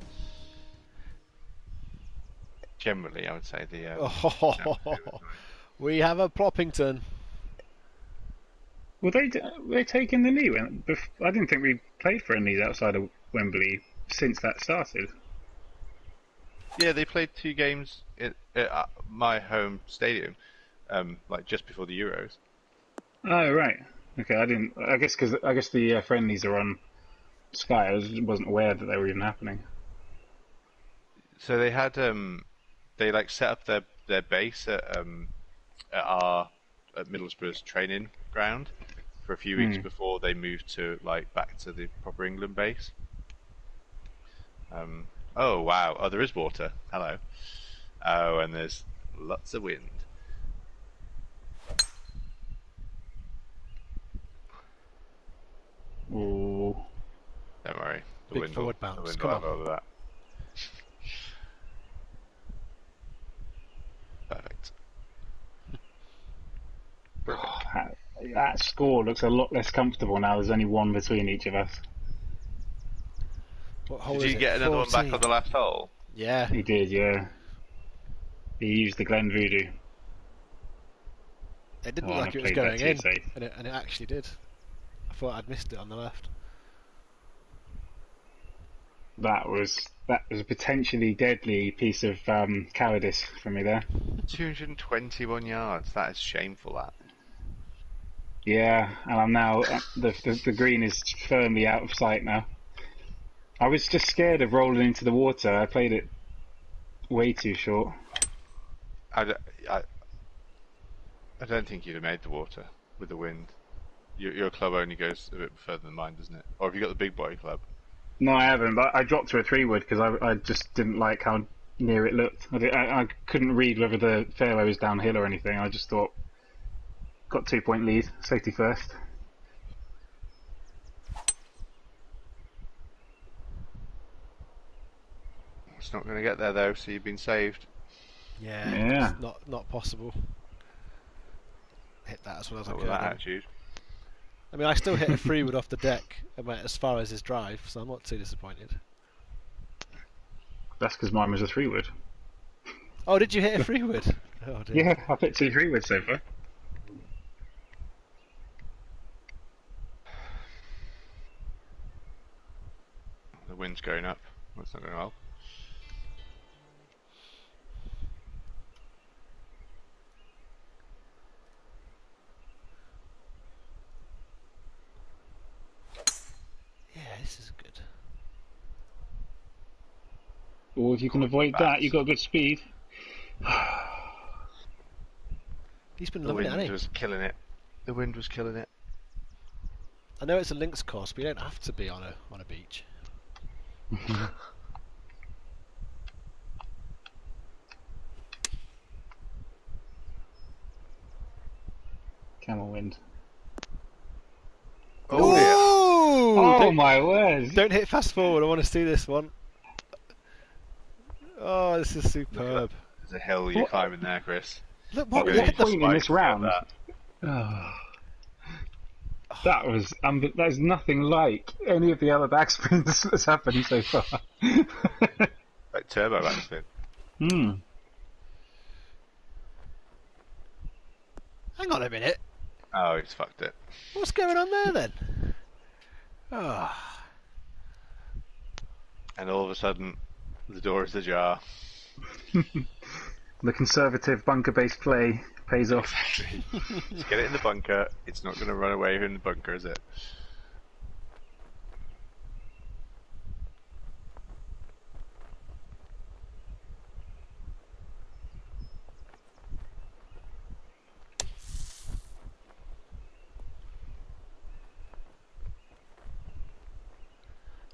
generally, I would say We have a Ploppington. Were they taking the knee? I didn't think we played for a knee outside of Wembley since that started. Yeah, they played 2 games at my home stadium, like just before the Euros. Oh right. Okay, I didn't. I guess because the friendlies are on Sky. Wasn't aware that they were even happening. So they had they like set up their base at our at Middlesbrough's training ground for a few weeks Hmm. before they moved to like back to the proper England base. Oh wow! Oh, there is water. Hello. Oh, and there's lots of wind. Ooh. Don't worry, Big forward the bounce. wind will Come have on. all of that. Perfect. Brilliant. That score looks a lot less comfortable now. There's only one between each of us. What hole Did is you it? get another one back 14. on the last hole? Yeah. He did, yeah. He used the Glen Voodoo. It didn't Oh, look and I like it was played that going too in, safe. and it actually did. I thought I'd missed it on the left. That was a potentially deadly piece of cowardice from me there. 221 yards. That is shameful. That. Yeah, and I'm now the green is firmly out of sight now. I was just scared of rolling into the water. I played it way too short. I, I, I don't think you'd have made the water with the wind. Your club only goes a bit further than mine, doesn't it? Or have you got the big boy club? No, I haven't. But I dropped to a 3-wood because I just didn't like how near it looked. I couldn't read whether the fairway was downhill or anything. I just thought, got 2-point lead, safety first. It's not going to get there though, so you've been saved. Yeah, Yeah. it's not possible. Hit that as well as I Not could. with that then. attitude. I mean, I still hit a 3-wood off the deck and went as far as his drive, so I'm not too disappointed. That's because mine was a 3-wood. Oh, did you hit a 3-wood? Oh dear. Yeah, I picked 2 3-woods so far. The wind's going up. That's not going to help. Yeah, this is good. Or if you can avoid that, you've got good speed. He's been The loving it, wind hasn't he? was killing it. The wind was killing it. I know it's a links course, but you don't have to be on a beach. Camel wind. Oh dear. Oh Don't, my word! don't hit fast forward. I want to see this one. Oh, this is Look superb. at that. There's a hill you're What? climbing there, Chris. Look, At what? Really? Look what at the. point in this Spike above round? that. That was there's nothing like any of the other backspins that's happened so far. Like turbo backspin. Hmm. Hang on a minute. Oh, he's fucked it. What's going on there then? Ah. And all of a sudden, the door is ajar. The conservative bunker-based play pays off. Just get it in the bunker. It's not going to run away in the bunker, is it?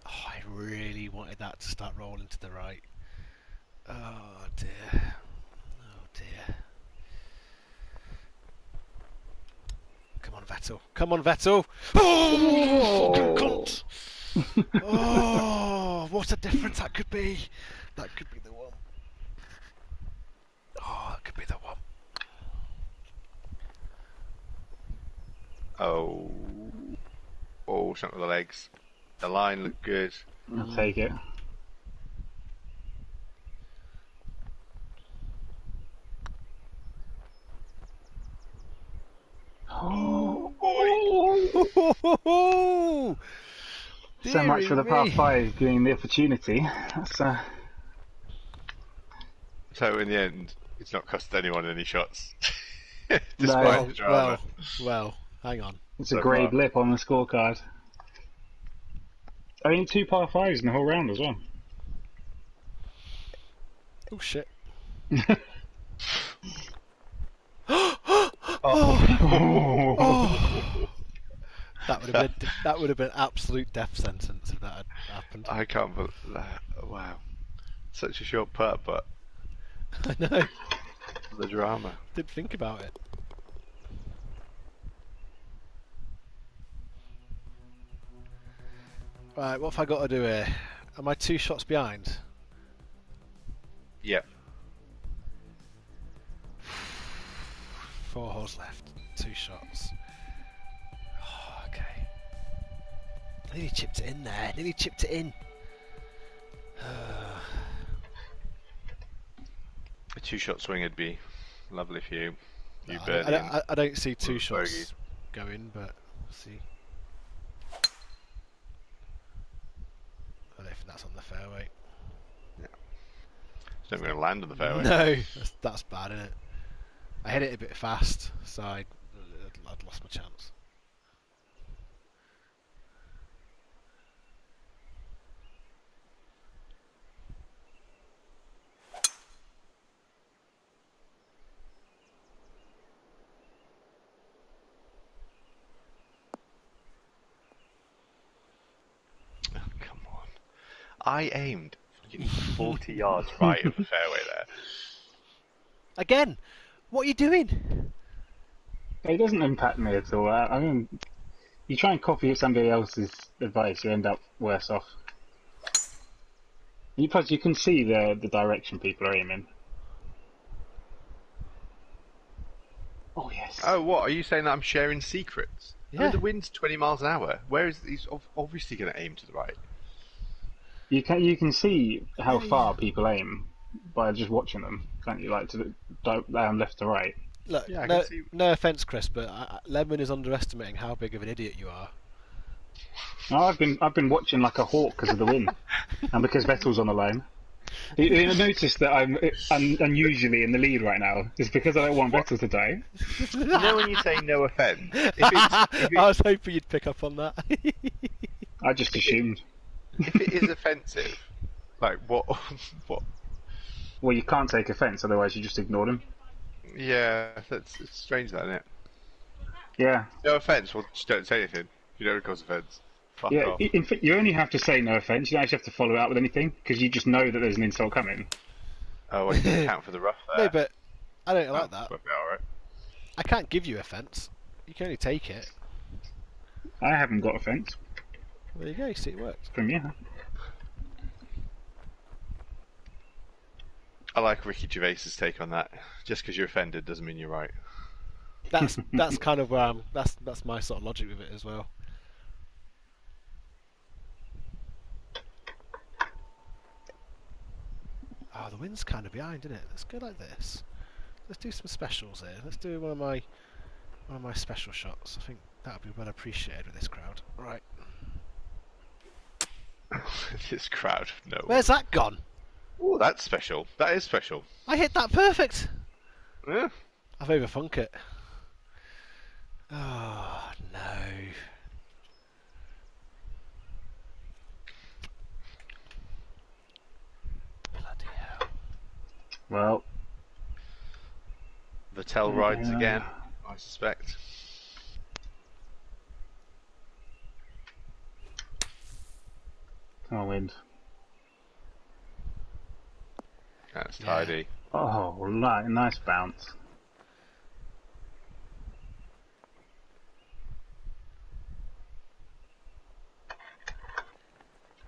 Oh, I really wanted that to start rolling to the right. Oh dear. Oh dear. Come on, Vettel. Come on, Vettel. Oh, fucking cunt. Oh, what a difference that could be. That could be the one. Oh, that could be the one. Oh. Oh, something with the legs. The line looked good. I'll take it. Oh, so much for the par Dearie me. 5 being the opportunity. That's So in the end, it's not cost anyone any shots, despite No, the drama Well, hang on. it's a so grey far. blip on the scorecard. I mean, 2 par 5s in the whole round as well. Oh shit. Oh. Oh, that would have been absolute death sentence if that had happened. I can't believe that. Wow, such a short putt, but I know. the drama. Didn't think about it. Right, what have I got to do here? Am I 2 shots behind? Yep. 4 holes left. 2 shots. Oh, okay. Nearly chipped it in there. Nearly chipped it in. A 2-shot swing would be lovely for you. You I birdie. I don't see 2 with shots bogey. going, but we'll see. I don't think that's on the fairway. It's not going to land on the fairway. No, that's bad, isn't it? I hit it a bit fast, so I'd lost my chance. Oh, come on. I aimed fucking 40 yards right of the fairway there. Again, what are you doing? It doesn't impact me at all. I mean, you try and copy somebody else's advice, you end up worse off. Plus, you can see the direction people are aiming. Oh, yes. Oh, what? Are you saying that I'm sharing secrets? I mean, Yeah. the wind's 20 miles an hour. Where is he's obviously going to aim to the right. You can see how far people aim by just watching them, can't you? Like left to right. Look, Yeah, I can see. no offence, Chris, but Lemon is underestimating how big of an idiot you are. No, I've been watching like a hawk because of the wind, and because Vettel's on the line. You notice that I'm unusually in the lead right now. It's because I don't want Vettel to die. You know when you say no offence? I was hoping you'd pick up on that. I just assumed. If it is offensive, like what? What? Well, you can't take offence, otherwise you just ignore them. Yeah, it's strange, that, isn't it? Yeah. No offence. Well, just don't say anything. You don't cause offence. Fuck Yeah, off. in fact, you only have to say no offence. You don't actually have to follow it up with anything because you just know that there's an insult coming. Oh, well, you can account for the rough there. No, but I don't like that. All right. I can't give you offence. You can only take it. I haven't got offence There you go. You see, it worked. from you. I like Ricky Gervais's take on that. Just because you're offended doesn't mean you're right. That's kind of where that's my sort of logic with it as well. Oh, the wind's kind of behind, isn't it? Let's go like this. Let's do some specials here. Let's do one of my special shots. I think that would be well appreciated with this crowd. Right. This crowd, no. Where's that gone? Oh, that's special. That is special. I hit that perfect. Yeah. I've overthunk it. Oh no. Bloody hell. Well, Vettel rides again, I suspect. come on, wind. That's Yeah. tidy. Oh, nice bounce.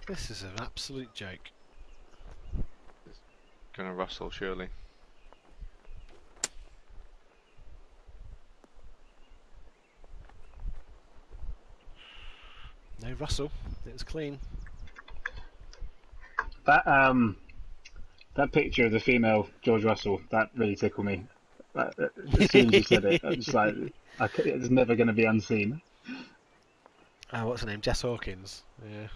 This is an absolute joke. Gonna rustle, surely. No Russell. It was clean. That picture of the female George Russell, that really tickled me. As soon as you said it, it's like it's never going to be unseen. What's her name? Jess Hawkins. Yeah.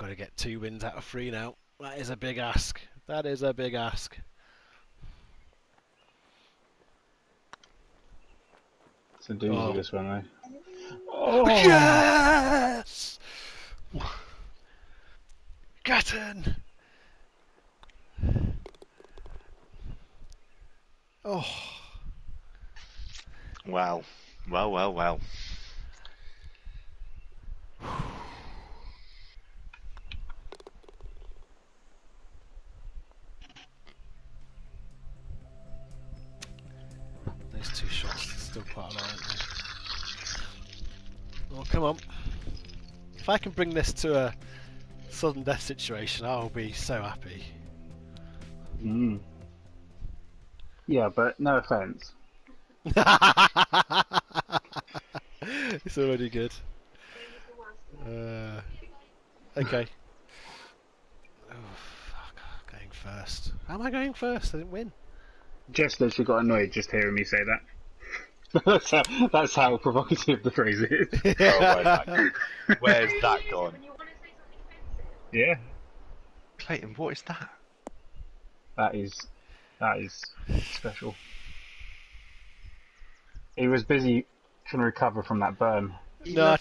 got to get 2 wins out of 3 now. That is a big ask. That is a big ask. It's a doozy, Oh. this one, though. Oh! Yes! Gatton! Oh. Wow. Well. Those 2 shots are still quite a lot, aren't they? Oh, come on. If I can bring this to a sudden death situation, I'll be so happy. Mm. Yeah, but no offence. It's already good. Okay. Oh, fuck. Going first. How am I going first? I didn't win. Jess literally got annoyed just hearing me say that. that's how provocative the phrase is. Where's that gone? Yeah, Clayton, what is that? that is special. He was busy trying to recover from that burn. No,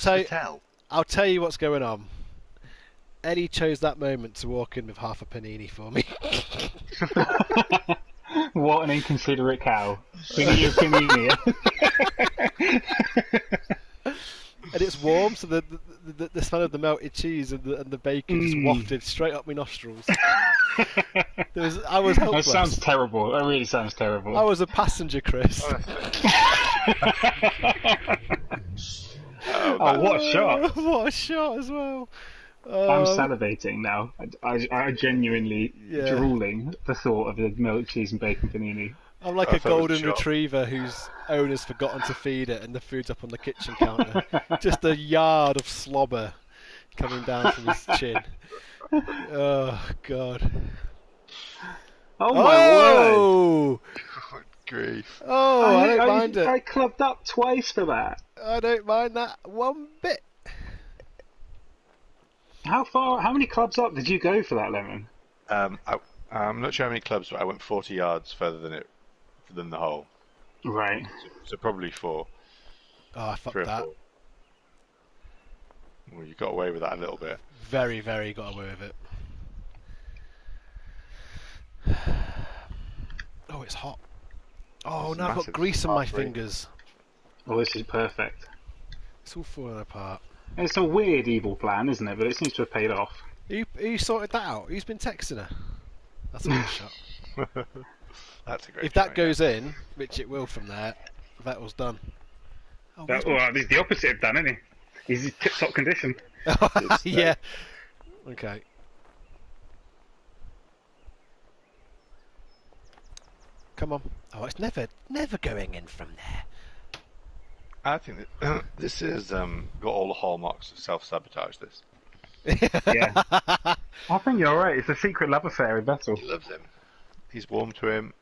I'll tell you what's going on. Eddie chose that moment to walk in with half a panini for me. What an inconsiderate cow. Bringing you a panini. And it's warm, so the smell of the melted cheese and the bacon just wafted straight up my nostrils. I was helpless. That sounds terrible. That really sounds terrible. I was a passenger, Chris. Oh, what a shot! What a shot as well. I'm salivating now. I genuinely drooling the thought of the milk, cheese and bacon panini. I'm like a golden retriever whose owner's forgotten to feed it and the food's up on the kitchen counter. Just a yard of slobber coming down from his chin. Oh, God. Oh, my word! Good grief. Oh, I don't mind it. I clubbed up twice for that. I don't mind that one bit. How many clubs up did you go for that, Lemon? I'm not sure how many clubs, but I went 40 yards further than the hole. Right. So probably 4. Oh, I fucked 3 or that. 4. Well, you got away with that a little bit. Very, very got away with it. Oh, it's hot. Oh, now I've got grease on my fingers. Oh, this is perfect. It's all falling apart. It's a weird evil plan, isn't it? But it seems to have paid off. Who sorted that out? Who's been texting her? That's a good shot. That's a great If that shot, goes in, which it will from there, Vettel's done. Oh, He's the opposite of done, isn't he? He's in tip-top condition. yeah. Okay. Come on. Oh, it's never going in from there. I think that this has got all the hallmarks of self-sabotage, this. Yeah. I think you're right. It's a secret love affair with Vettel. He loves him. He's warm to him.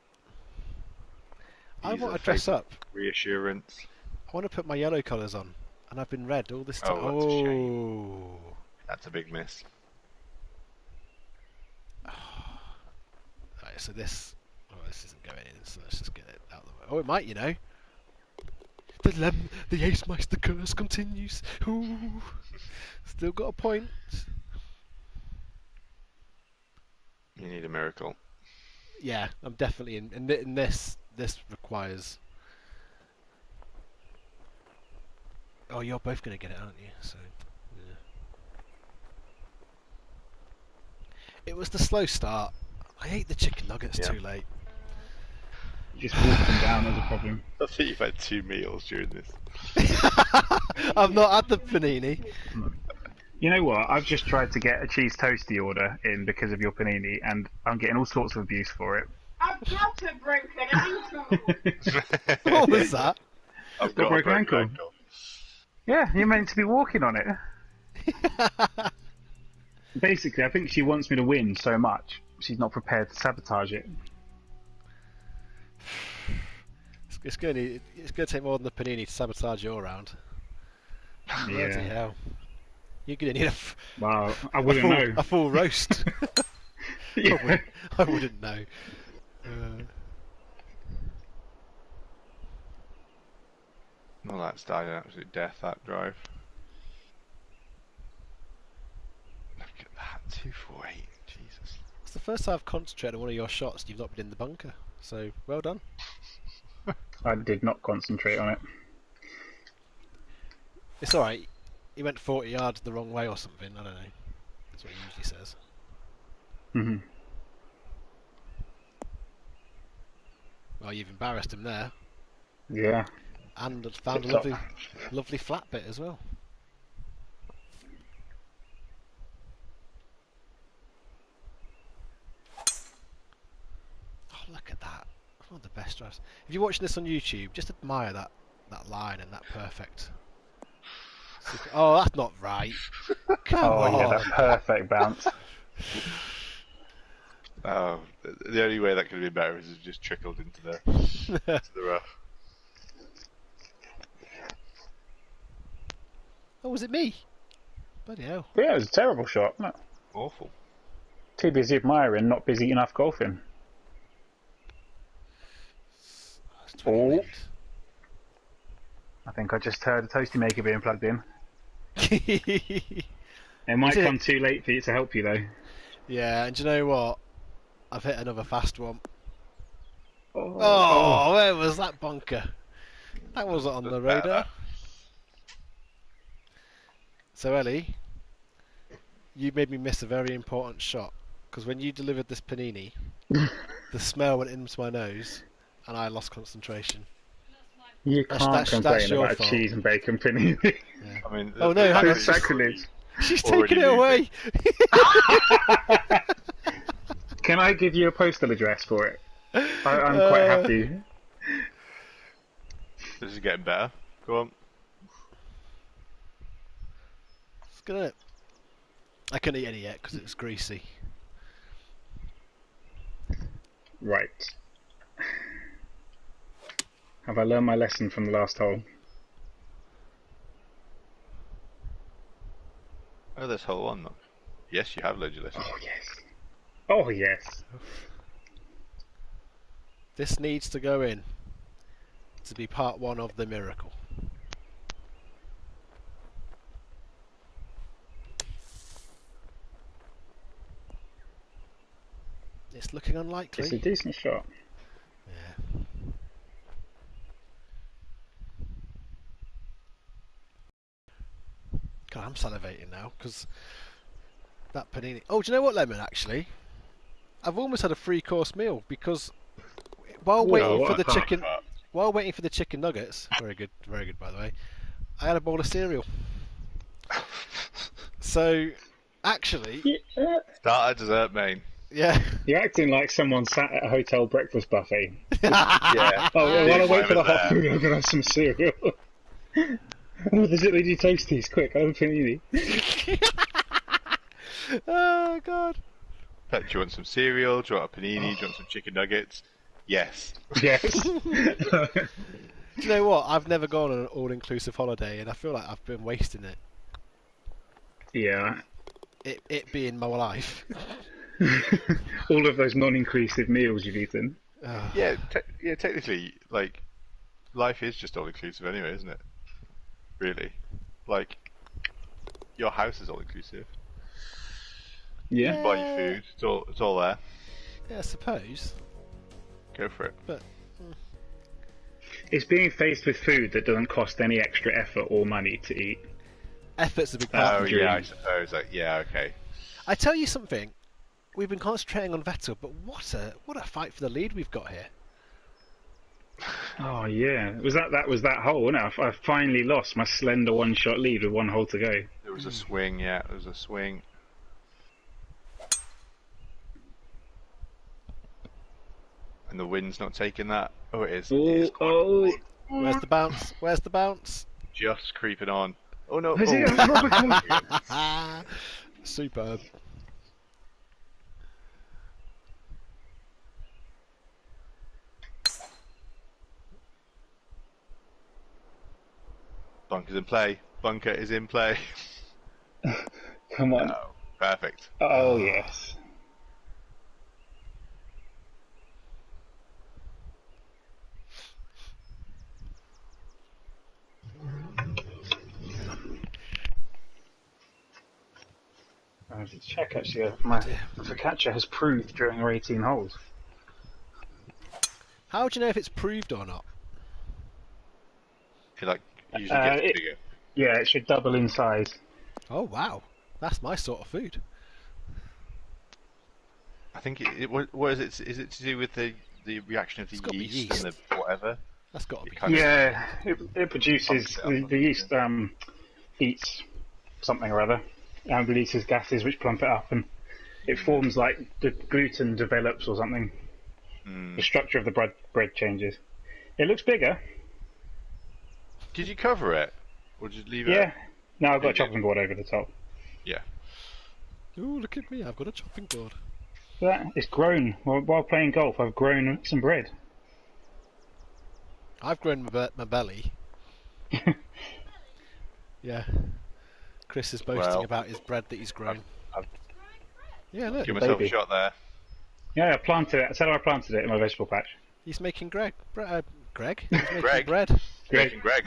I want to dress up. Reassurance. I want to put my yellow colours on. And I've been red all this time. Oh, that's a shame. That's a big miss. Right, so this isn't going in, so let's just get it out of the way. Oh, it might, you know. The Ace Meister curse continues. Ooh. Still got a point. You need a miracle. Yeah, I'm definitely in. And this requires. Oh, you're both going to get it, aren't you? So, yeah. It was the slow start. I ate the chicken nuggets too late. Just walking down is a problem. I think you've had 2 meals during this. I've not had the panini. You know what? I've just tried to get a cheese toasty order in because of your panini, and I'm getting all sorts of abuse for it. I've got a broken ankle. What was that? I've got a broken ankle. Yeah, you're meant to be walking on it. Basically, I think she wants me to win so much, she's not prepared to sabotage it. It's going to take more than the panini to sabotage your round. Bloody hell. You're gonna need Wow, I wouldn't know. a full roast. Yeah. I wouldn't know. Well, that's died an absolute death, that drive. Look at that, 248. Jesus. It's the first time I've concentrated on one of your shots and you've not been in the bunker. So, well done. I did not concentrate on it. It's alright. He went 40 yards the wrong way or something. I don't know. That's what he usually says. Hmm. Well, you've embarrassed him there. Yeah. And found a Good lovely flat bit as well. Oh, look at that. One of the best drives. If you're watching this on YouTube, just admire that line and that perfect. Oh, that's not right. Come on. Yeah, that perfect bounce. Oh, the only way that could have been better is it just trickled into the rough. Oh, was it me? Bloody hell. Yeah, it was a terrible shot. No. Awful. Too busy admiring, not busy enough golfing. It's 20 Oh. wind. I think I just heard a toasty maker being plugged in. It Is might it? come too late for you to help you, though. Yeah, and do you know what? I've hit another fast one. Oh. Oh, where was that bunker? That wasn't on the radar. So, Ellie, you made me miss a very important shot. Because when you delivered this panini, the smell went into my nose, and I lost concentration. You can't complain your about a fault. cheese and bacon panini. Yeah. I mean, Oh, no, hang on. It's sacrilege. She's Already taken it away! Can I give you a postal address for it? I'm quite happy. This is getting better. Go on. It's good. I couldn't eat any yet because it was greasy. Right. Have I learned my lesson from the last hole? Oh, there's hole one, though. Yes, you have learned your lesson. Oh, yes. Oh, yes. This needs to go in to be part one of the miracle. It's looking unlikely. It's a decent shot. Yeah. God, I'm salivating now because that panini. Oh, do you know what, Lemon? Actually, I've almost had a three-course meal because while waiting what for a the fuck. chicken nuggets, very good, by the way, I had a bowl of cereal. So, actually, Yeah. Starter, dessert, main. yeah. You're acting like someone sat at a hotel breakfast buffet. Yeah. Oh, well, while I wait for the Whatever's hot there. food, I'm going to have some cereal. Oh, there's LED toasties. Quick, I have a panini. Oh God. Do you want some cereal? Do you want a panini? Do you want some chicken nuggets? Yes. Yes. Do you know what? I've never gone on an all-inclusive holiday, and I feel like I've been wasting it. Yeah. It being my life. All of those non-inclusive meals you've eaten. Yeah, technically, like, life is just all-inclusive anyway, isn't it? Really. Like, your house is all-inclusive. Yeah. Buy your food. It's all there. Yeah, I suppose. Go for it. But It's being faced with food that doesn't cost any extra effort or money to eat. effort's a big part Oh, of the yeah, I dream. suppose. Like, yeah, okay. I tell you something. We've been concentrating on Vettel, but what a fight for the lead we've got here. Oh yeah, was that hole? Wasn't it? I finally lost my slender one-shot lead with one hole to go. There was a swing, yeah, there was a swing. And the wind's not taking that. Oh, it is. It is quite Where's the bounce? Where's the bounce? just creeping on. Oh no! Has Oh. it? Rubber coming? Superb. Bunker's in play. Bunker is in play. Come on. No. Perfect. Oh, yes. I have to check actually if my focaccia has proved during our 18 holes. How do you know if it's proved or not? It like usually gets It- bigger. Yeah, it should double in size. Oh wow, that's my sort of food. I think what is it? Is it to do with the reaction of the It's got to be yeast, and yeast. the whatever? That's got to be. Kind of- Yeah, it produces, Pumps it up, the yeast eats something or other and releases gases which plump it up, and it forms like the gluten develops or something. The structure of the bread changes. It looks bigger. Did you cover it, or did you leave it? Yeah. No, I've got a You did. chopping board over the top. Yeah. Ooh, look at me! I've got a chopping board. That it's grown while playing golf. I've grown some bread. I've grown my belly. Yeah. Chris is boasting Well, about his bread that he's grown. I've Yeah, look. Give myself baby. a shot there. Yeah, I planted it. I said I planted it in my vegetable patch. He's making Greg. Greg? He's making Greg. bread. Making Greg.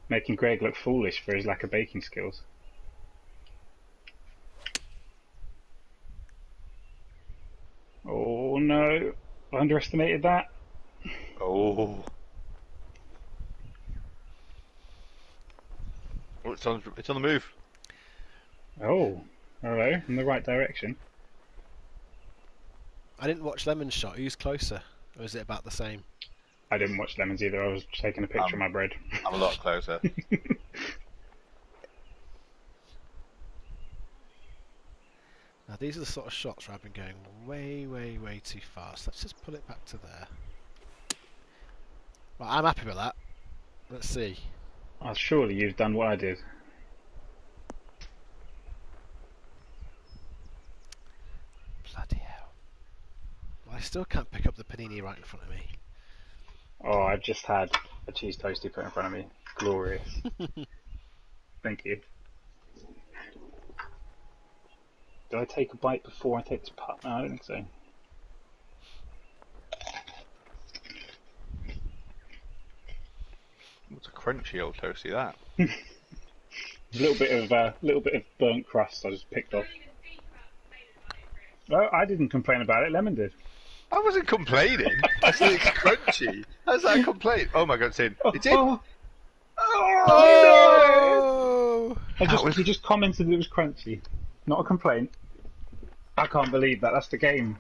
Making Greg look foolish for his lack of baking skills. Oh no, I underestimated that. Oh. Oh, it's on the move. Oh, hello, in the right direction. I didn't watch Lemon's shot. Who's closer? Or is it about the same? I didn't watch Lemons either. I was taking a picture of my bread. I'm a lot closer. Now these are the sort of shots where I've been going way, way, way too fast. Let's just pull it back to there. Right, I'm happy with that. Let's see. Oh, surely you've done what I did. Bloody hell. Well, I still can't pick up the panini right in front of me. Oh, I've just had a cheese toastie put in front of me. Glorious. Thank you. Did I take a bite before I take this putt? No, I don't think so. What's a crunchy old toasty that? A little bit of burnt crust I just picked off. Well, I didn't complain about it. Lemon did. I wasn't complaining. I said it's crunchy. How's that a complaint? Oh my god, it's in. It's in. Oh, Oh! he just commented it was crunchy. Not a complaint. I can't believe that. That's the game.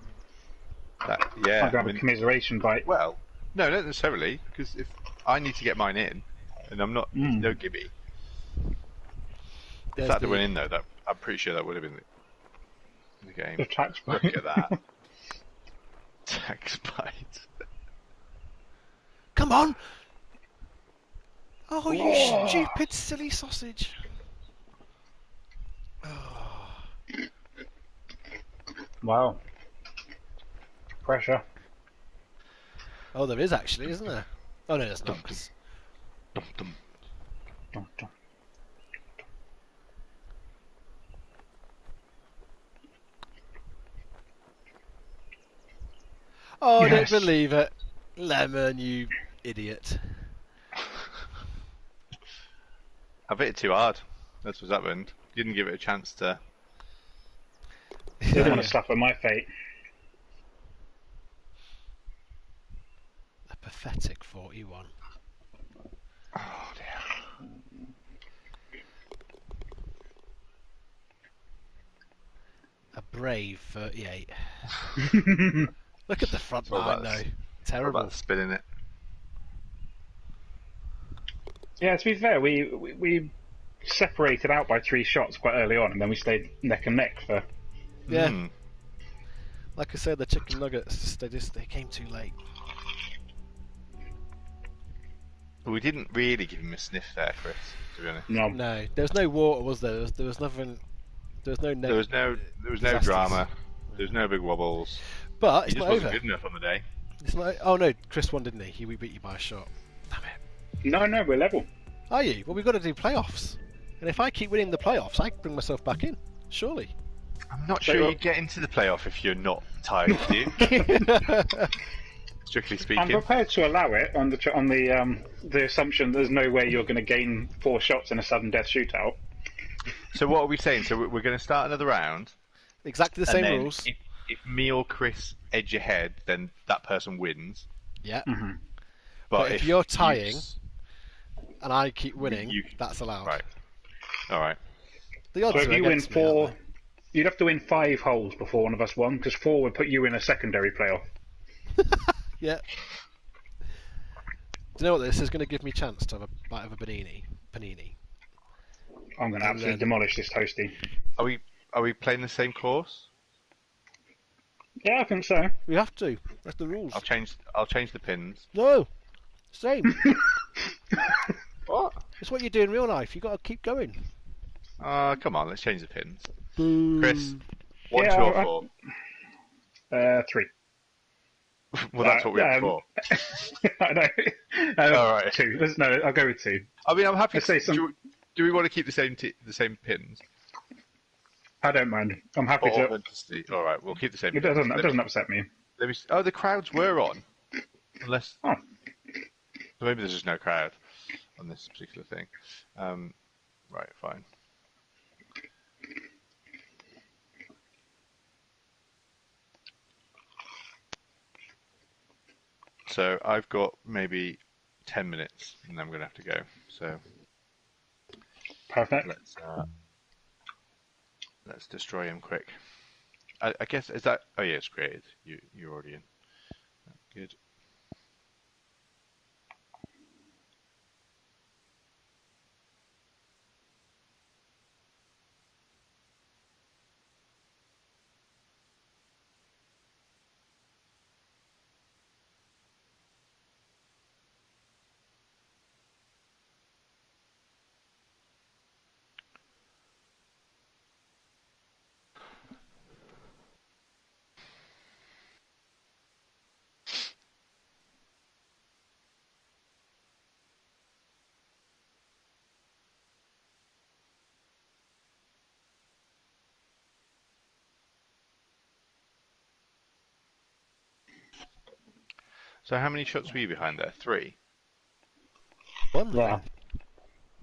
Yeah. I'm going to have a commiseration bite. Well, no, not necessarily, because if I need to get mine in, and I'm not no gibby. If that went in though, that I'm pretty sure that would have been the game. The tax bite. Look at that. Tax bite. Come on! Oh, you stupid, silly sausage. Oh. Wow. Pressure. Oh, there is actually, isn't there? Oh, no, there's not. 'Cause Dum, dum. Dun, dun. Oh, I don't Yes. believe it. Lemon, you idiot. I've hit it too hard. That's what's happened. Didn't give it a chance to. Didn't want to suffer my fate. A pathetic 41. Oh dear. A brave 38. Look at the front all line, about though. this. Terrible. About spinning it. Yeah, to be fair, we separated out by 3 shots quite early on, and then we stayed neck and neck for. Yeah. Mm. Like I said, the chicken nuggets, they came too late. But we didn't really give him a sniff there, Chris. To be honest. No. No, there was no water, was there? There was nothing. There was no. There was no disasters. drama. There was no big wobbles. But He it's just not wasn't over. good enough on the day. It's not. Oh no, Chris won, didn't he? We beat you by a shot. Damn it. No, we're level. Are you? Well, we've got to do playoffs. And if I keep winning the playoffs, I can bring myself back in. Surely. I'm not So sure you're- you get into the playoff if you're not tied, do you? Strictly I'm speaking. prepared to allow it on the assumption there's no way you're going to gain 4 shots in a sudden death shootout. So what are we saying? So we're going to start another round. Exactly the And same then rules. if me or Chris edge ahead, then that person wins. Yeah. Mm-hmm. But if you're tying s- and I keep winning, you- that's allowed. Right. All right. The odds So if are you win against me, aren't 4, you'd have to win 5 holes before one of us won, because 4 would put you in a secondary playoff. they? Yeah. Do you know what? This is going to give me a chance to have a bite of a panini. I'm going to And absolutely then- demolish this toasty. Are we playing the same course? Yeah, I think so. We have to. That's the rules. I'll change the pins. No. Same. What? It's what you do in real life. You got to keep going. Come on, let's change the pins. Boo. Chris, 1, Yeah, 2, or I- 4? 3. Well, that's what we had before. I know. All right. 2. No, I'll go with 2. I mean, I'm happy. Let's say Do we want to keep the same pins? I don't mind. I'm happy Or to. all right, we'll keep the same. It pins. doesn't upset me. Let me. Oh, the crowds were on. Unless. Oh. So maybe there's just no crowd on this particular thing. Right, fine. So I've got maybe 10 minutes, and then I'm going to have to go. So Perfect. let's destroy him quick. I guess is that? Oh yeah, it's created. You're already in. Good. So how many shots were you behind there? 3. One. Yeah.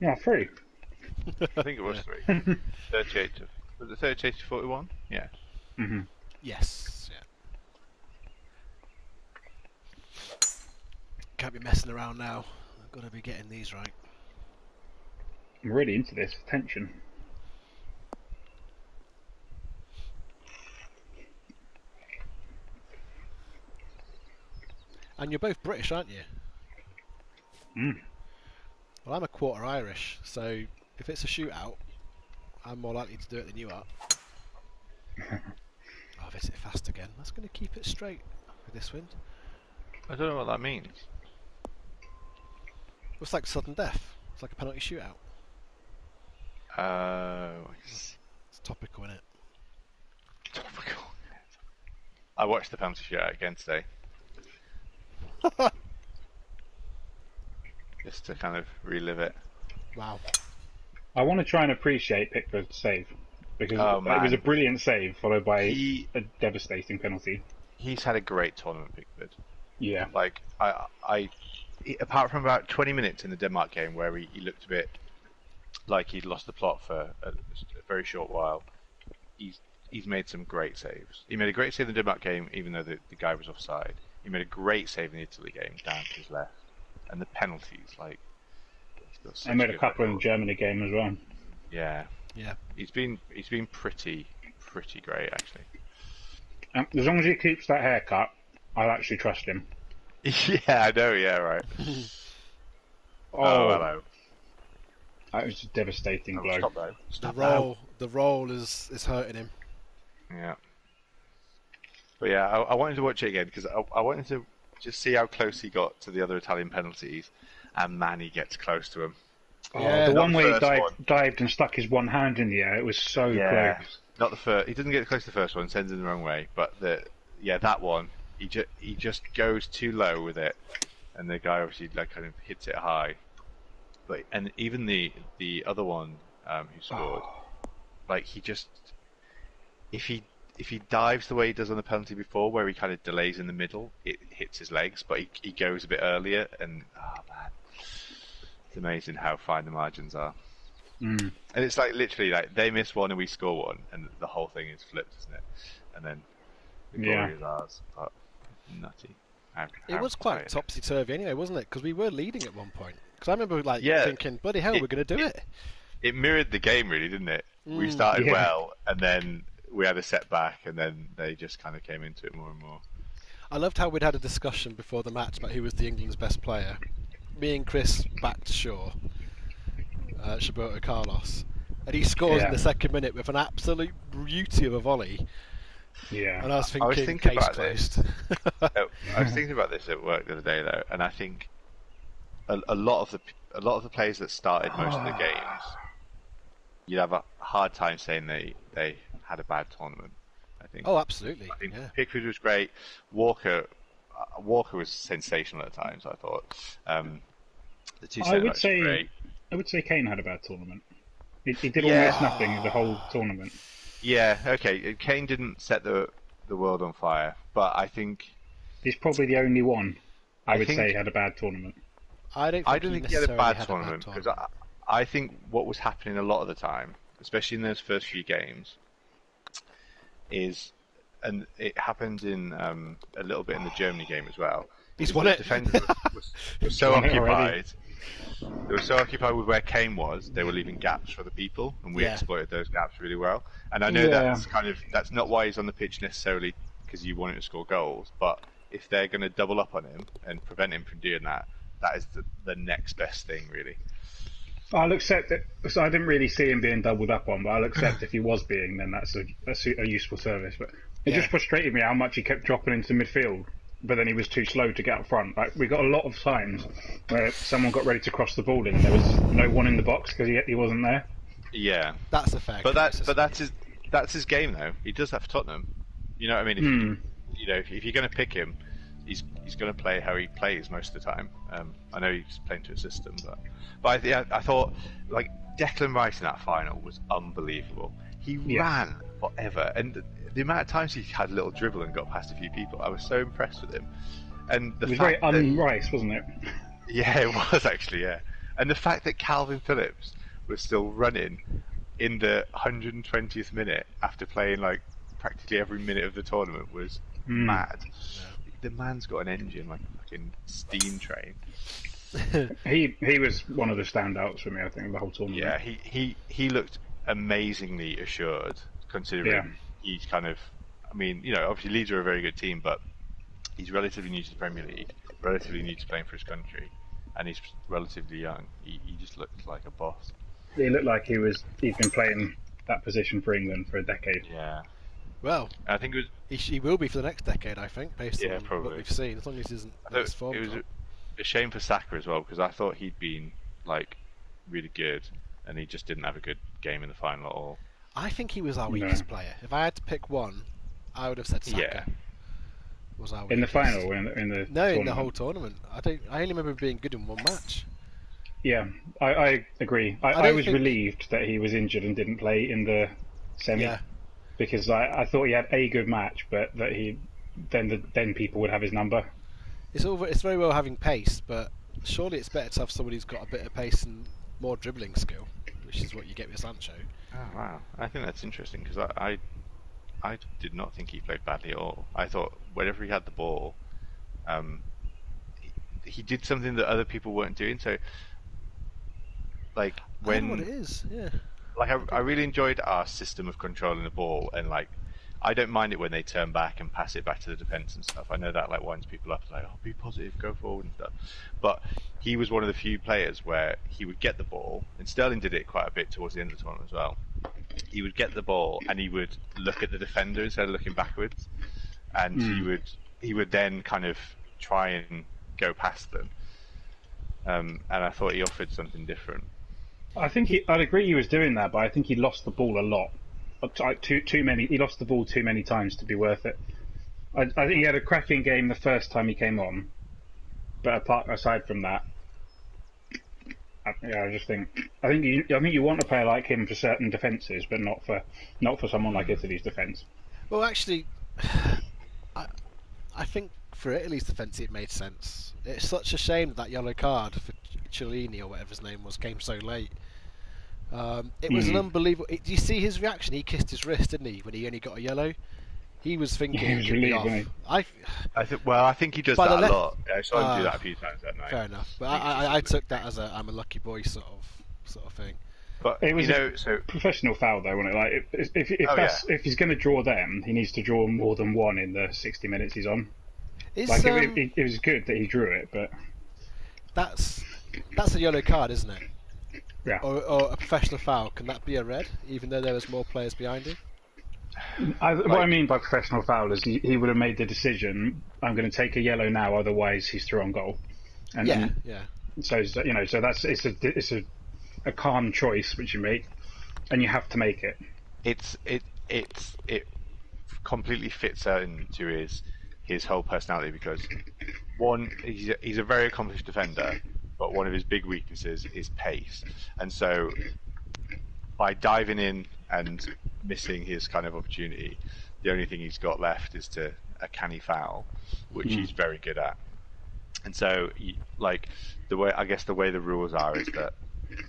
Yeah, 3. I think it was 3. 38 to was it 38 to 41? Yeah. Mm-hmm. Yes. Yeah. Can't be messing around now. I've got to be getting these right. I'm really into this. Tension. And you're both British, aren't you? Mm. Well, I'm a quarter Irish, so if it's a shootout, I'm more likely to do it than you are. I'll visit fast again. That's going to keep it straight with this wind. I don't know what that means. It's like sudden death. It's like a penalty shootout. It's topical, isn't it? Topical. I watched the penalty shootout again today. Just to kind of relive it. Wow. I want to try and appreciate Pickford's save because Oh, it was man. a brilliant save followed by He- a devastating penalty. He's had a great tournament, Pickford. Yeah. Like apart from about 20 minutes in the Denmark game where he looked a bit like he'd lost the plot for a very short while, he's made some great saves. He made a great save in the Denmark game, even though the guy was offside. He made a great save in the Italy game, down to his left, and the penalties, like. He's got such I made a good couple in the record. Germany game as well. Yeah, Yeah. he's been pretty great actually. As long as he keeps that haircut, I'll actually trust him. Yeah, I know. Yeah, right. Oh, hello. That was a devastating blow. Stop though. The Stop now. roll is hurting him. Yeah. But yeah, I wanted to watch it again because I wanted to just see how close he got to the other Italian penalties, and man, he gets close to him. Oh, Yeah, the not one the where he first one. dived and stuck his one hand in the air, it was so close. Not the first. He doesn't get close to the first one, sends it the wrong way. But that one, he just goes too low with it, and the guy obviously like kind of hits it high. But and even the other one, who scored. Like he just, if he dives the way he does on the penalty before, where he kind of delays in the middle, it hits his legs, but he goes a bit earlier, and oh man, it's amazing how fine the margins are. Mm. And it's like literally like they miss one and we score one, and the whole thing is flipped, isn't it? And then the glory is ours. But nutty. It was quite topsy turvy anyway, wasn't it? Because we were leading at one point. Because I remember thinking, bloody hell, we're going to do it. It mirrored the game, really, didn't it? We started well, and then we had a setback, and then they just kind of came into it more and more. I loved how we'd had a discussion before the match about who was the England's best player. Me and Chris backed Shaw, Roberto Carlos, and he scores in the second minute with an absolute beauty of a volley. Yeah, and I was thinking about closed. I was thinking about this at work the other day, though, and I think a lot of the players that started most of the games, you'd have a hard time saying they had a bad tournament. I think. Oh, absolutely. I think Pickford was great. Walker was sensational at times. I thought. The two centre backs were great. I would say Kane had a bad tournament. He did almost nothing the whole tournament. Yeah, okay. Kane didn't set the world on fire, but I think he's probably the only one I would say had a bad tournament. I don't think he had a bad tournament because I think what was happening a lot of the time, especially in those first few games, and it happened in a little bit in the Germany game as well. He's won it. Defenders were so occupied. They were so occupied with where Kane was, they were leaving gaps for the people, and we exploited those gaps really well. And I know that's not why he's on the pitch necessarily because you want him to score goals, but if they're going to double up on him and prevent him from doing that, that is the next best thing, really. I'll accept it. So I didn't really see him being doubled up on, but I'll accept if he was being, then that's a useful service. But it just frustrated me how much he kept dropping into midfield, but then he was too slow to get up front. Like we got a lot of times where someone got ready to cross the ball in, and there was no one in the box because he wasn't there. Yeah, that's a fact. But that's his game though. He does that for Tottenham. You know what I mean? If you're going to pick him, he's going to play how he plays most of the time. I know he's playing to a system, but I thought like Declan Rice in that final was unbelievable. He ran forever, and the amount of times he had a little dribble and got past a few people, I was so impressed with him. And it was very un-Rice, wasn't it? Yeah, it was actually. Yeah, and the fact that Calvin Phillips was still running in the 120th minute after playing like practically every minute of the tournament was mad. Yeah. The man's got an engine like a fucking steam train. He was one of the standouts for me, I think, of the whole tournament. Yeah, he looked amazingly assured, considering he's kind of. I mean, obviously Leeds are a very good team, but he's relatively new to the Premier League, relatively new to playing for his country, and he's relatively young. He just looked like a boss. He looked like he's been playing that position for England for a decade. Yeah. Well, I think he will be for the next decade, I think, based on probably. what we've seen, as long as he isn't this form. It was a shame for Saka as well, because I thought he'd been like really good, and he just didn't have a good game in the final at all. I think he was our weakest player. If I had to pick one, I would have said Saka. Yeah. Was our weakest. In the final, in the tournament? In the whole tournament. I only remember him being good in one match. Yeah, I agree. I was relieved that he was injured and didn't play in the semi. Yeah. Because I thought he had a good match, but that then people would have his number. It's very well having pace, but surely it's better to have somebody who's got a bit of pace and more dribbling skill, which is what you get with Sancho. Oh wow, I think that's interesting because I did not think he played badly at all. I thought whenever he had the ball, he did something that other people weren't doing. So, like when I know what it is, yeah. Like I really enjoyed our system of controlling the ball, and like I don't mind it when they turn back and pass it back to the defence and stuff. I know that like winds people up, like be positive, go forward and stuff. But he was one of the few players where he would get the ball, and Sterling did it quite a bit towards the end of the tournament as well. He would get the ball and he would look at the defender instead of looking backwards, and he would then kind of try and go past them. And I thought he offered something different. I think I'd agree he was doing that, but I think he lost the ball a lot. Too many. He lost the ball too many times to be worth it. I think he had a cracking game the first time he came on, but aside from that, I just think I think you want a player like him for certain defences, but not for someone like Italy's defence. Well, actually, I I think for Italy's defence it made sense. It's such a shame that yellow card for Cellini or whatever his name was came so late. It was an unbelievable. Do you see his reaction? He kissed his wrist, didn't he, when he only got a yellow? He was thinking He was he'd be relieved, off. wasn't I think he does By that the a left- lot. I saw him do that a few times that night. Fair enough, but I think it's I just took that as a I'm a lucky boy sort of thing. But It was you know, so professional foul though, wasn't it? Like if Oh, if he's going to draw them, he needs to draw more than one in the 60 minutes he's on. Is Like it was good that he drew it, but that's a yellow card, isn't it? yeah. Or a professional foul? Can that be a red, even though there was more players behind him? What I mean by professional foul is he would have made the decision. I'm going to take a yellow now, otherwise he's through on goal. And, Yeah, and yeah. so so that's it's a calm choice which you make, and you have to make it. it completely fits into his whole personality because one, he's a very accomplished defender, but one of his big weaknesses is pace, and so by diving in and missing his kind of opportunity, the only thing he's got left is a canny foul, which he's very good at. And so, like the way the rules are is that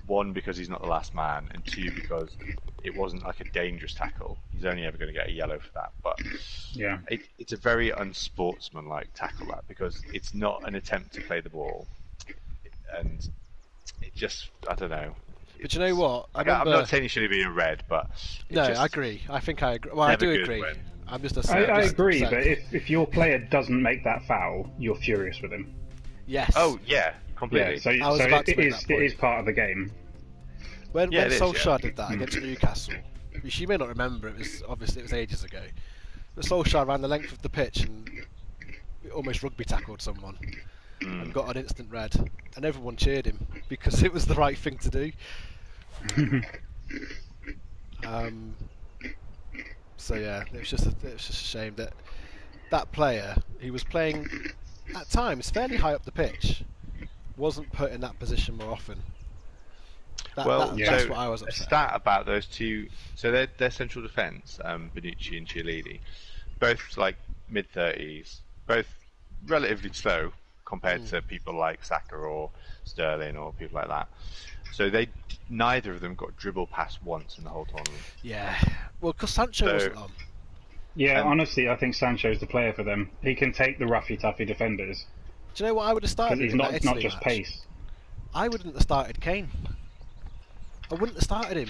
one, because he's not the last man, and two, because it wasn't like a dangerous tackle. He's only ever going to get a yellow for that. But Yeah. it's a very unsportsmanlike tackle, that, because it's not an attempt to play the ball, and it just, I don't know. But you know what? I'm not saying he should have been a red, but No, I agree. I think I agree. Well, I Never do good agree. when- I'm just I agree, upset. but if your player doesn't make that foul, you're furious with him. Yes. Oh yeah, completely. Yeah, so, I was about to it make is that point. it is part of the game. When Yeah, it is, Solskjaer yeah. did that against Newcastle, which you may not remember, it was ages ago. But Solskjaer ran the length of the pitch and almost rugby tackled someone and got an instant red, and everyone cheered him because it was the right thing to do. So yeah, it was just a shame that that player, he was playing at times fairly high up the pitch, wasn't put in that position more often. That's what I was A upset. stat about those two. So their central defence, Bonucci and Chiellini, both like mid-30s, both relatively slow compared to people like Saka or Sterling or people like that. So neither of them got dribble past once in the whole tournament. Yeah, well, because Sancho wasn't on. Yeah, And- honestly, I think Sancho's the player for them. He can take the roughy, toughy defenders Do you know what I would have started? because he's in not that it's not Italy just match? pace. I wouldn't have started Kane. I wouldn't have started him.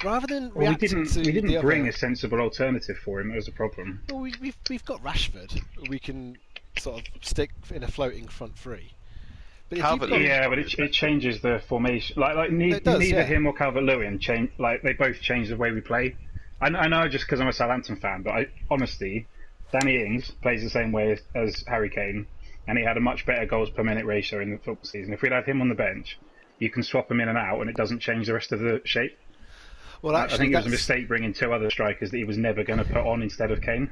Rather than Well, we reacting to didn't the bring other, a sensible alternative for him. That was the problem. well, we've got Rashford. We can sort of stick in a floating front three. But if you've got, Calvert-Lewin- Yeah, but it changes the formation. It does, neither yeah. him or Calvert-Lewin change. Like they both change the way we play. I know just because I'm a Southampton fan, but honestly, Danny Ings plays the same way as Harry Kane, and he had a much better goals per minute ratio in the football season. If we'd had him on the bench, you can swap him in and out, and it doesn't change the rest of the shape. well, I actually, think it was a that's- mistake bringing two other strikers that he was never going to put on instead of Kane.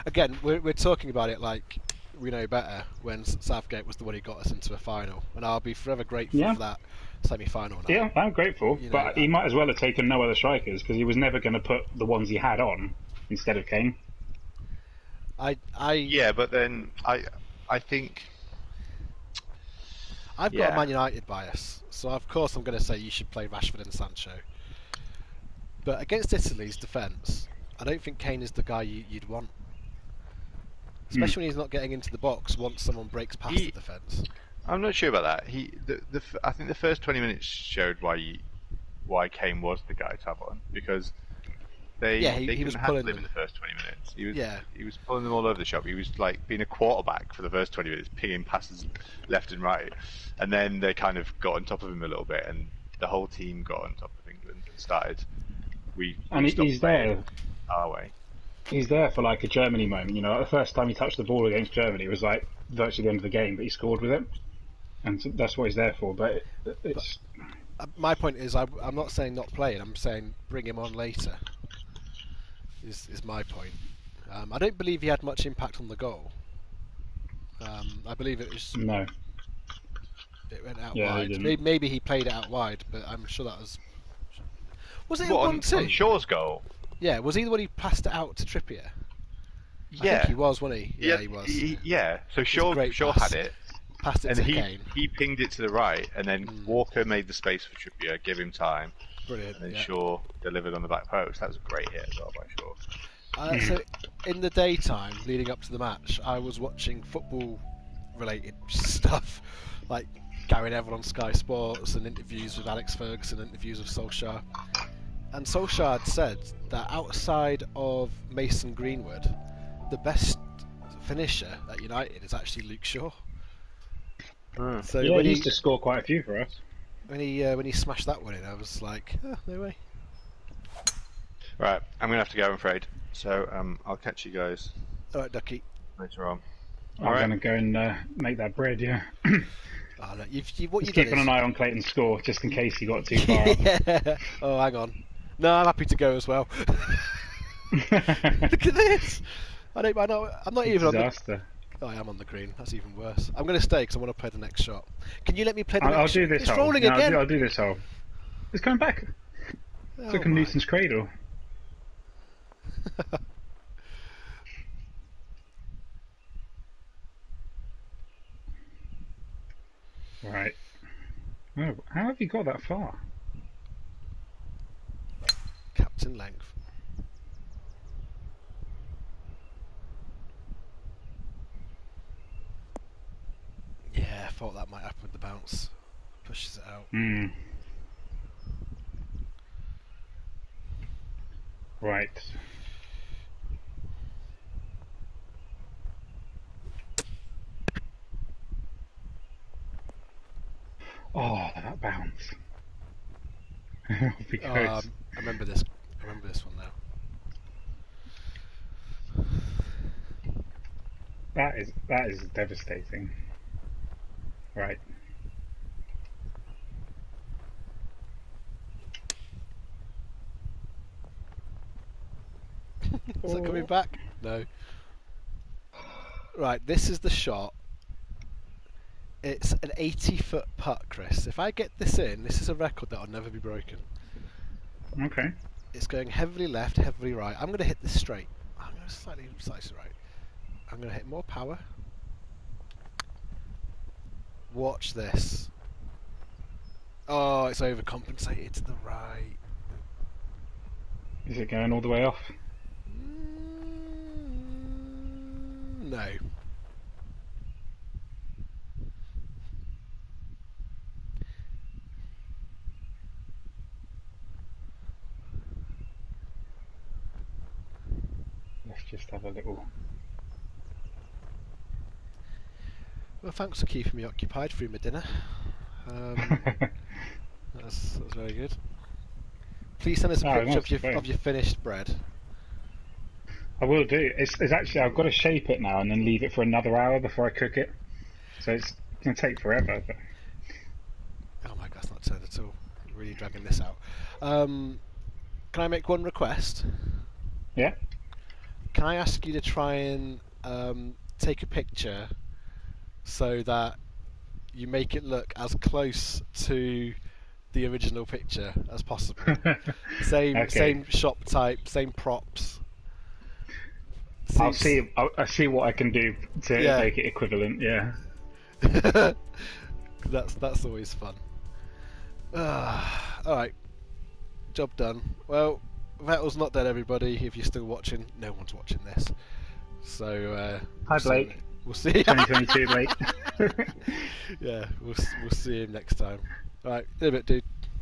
Again, we're talking about it like we know better. When Southgate was the one who got us into a final, and I'll be forever grateful Yeah. for that semi-final. Now. Yeah, I'm grateful, You know, but he might as well have taken no other strikers because he was never going to put the ones he had on instead of Kane. Yeah, but then I think I've got Yeah. a Man United bias, so of course I'm going to say you should play Rashford and Sancho. But against Italy's defence, I don't think Kane is the guy you'd want. Especially when he's not getting into the box once someone breaks past the defence. I'm not sure about that. I think the first 20 minutes showed why Kane was the guy to have on, because they He couldn't was handle pulling him in them. the first 20 minutes. Yeah. He was pulling them all over the shop. He was like being a quarterback for the first 20 minutes, pinging passes left and right, and then they kind of got on top of him a little bit, and the whole team got on top of England and started. And stopped he's playing there. our way. He's there for like a Germany moment. You know, the first time he touched the ball against Germany was like virtually the end of the game, but he scored with it, and so that's what he's there for. But it's My point is, I'm not saying not playing. I'm saying bring him on later. Is my point. I don't believe he had much impact on the goal. I believe it was no. It went out Yeah, he wide. didn't. Maybe he played it out wide, but I'm sure that was. Was it a What, 1-2? on Shaw's goal? Yeah, was he the one who passed it out to Trippier? I think Yeah. he was, wasn't he? Yeah, he was. Yeah. So It was a great Shaw pass. had it, Passed it and to he Kane. he pinged it to the right, and then Walker made the space for Trippier, give him time, Brilliant. and then Yeah. Shaw delivered on the back post. That was a great hit as well by Shaw. So, in the daytime leading up to the match, I was watching football-related stuff, like Gary Neville on Sky Sports and interviews with Alex Ferguson, interviews with Solskjaer. And Solskjaer had said that outside of Mason Greenwood, the best finisher at United is actually Luke Shaw. So Yeah, when he used to score quite a few for us. when he smashed that one in, I was like, oh, no way. Right, I'm gonna have to go, I'm afraid. So I'll catch you guys All right, Ducky. later on. I'm All right. going to go and make that bread, yeah. Oh, no, what Just you've done keeping is... an eye on Clayton's score, just in case he got too far up. Yeah. Oh, hang on. No, I'm happy to go as well. Look at this. I'm not even on the... Disaster. Oh, I am on the green. That's even worse. I'm going to stay because I want to play the next shot. Can you let me play the I'll next do shot? this It's hole. rolling No, again. I'll do this hole. It's coming back. It's Oh like a my. nuisance cradle. Right. Oh, how have you got that far? Captain length. Yeah, I thought that might happen with the bounce. Pushes it out. Hmm. Right. Oh, that bounce. Because I remember this. I remember this one now. that is devastating. Right. Is that coming back? No. Right, this is the shot. It's an 80-foot putt, Chris. If I get this in, this is a record that will never be broken. Okay. It's going heavily left, heavily right. I'm going to hit this straight. I'm going to slightly right. I'm going to hit more power. Watch this. Oh, it's overcompensated to the right. Is it going all the way off? No. Let's just have a little. Well, thanks for keeping me occupied through my dinner. That's very good. Please send us a picture of your finished bread. I will do. It's actually, I've got to shape it now and then leave it for another hour before I cook it. So it's going to take forever. But... Oh my god, that's not turned at all. Really dragging this out. Can I make one request? Yeah? Can I ask you to try and take a picture so that you make it look as close to the original picture as possible? Same shop type, same props. I'll see what I can do to make it equivalent. Yeah. That's always fun. All right, job done. Well, Vettel's not dead, everybody. If you're still watching, no one's watching this. So hi, Blake. We'll see. 2022, Blake. Yeah, we'll see him next time. All right, in a bit, dude.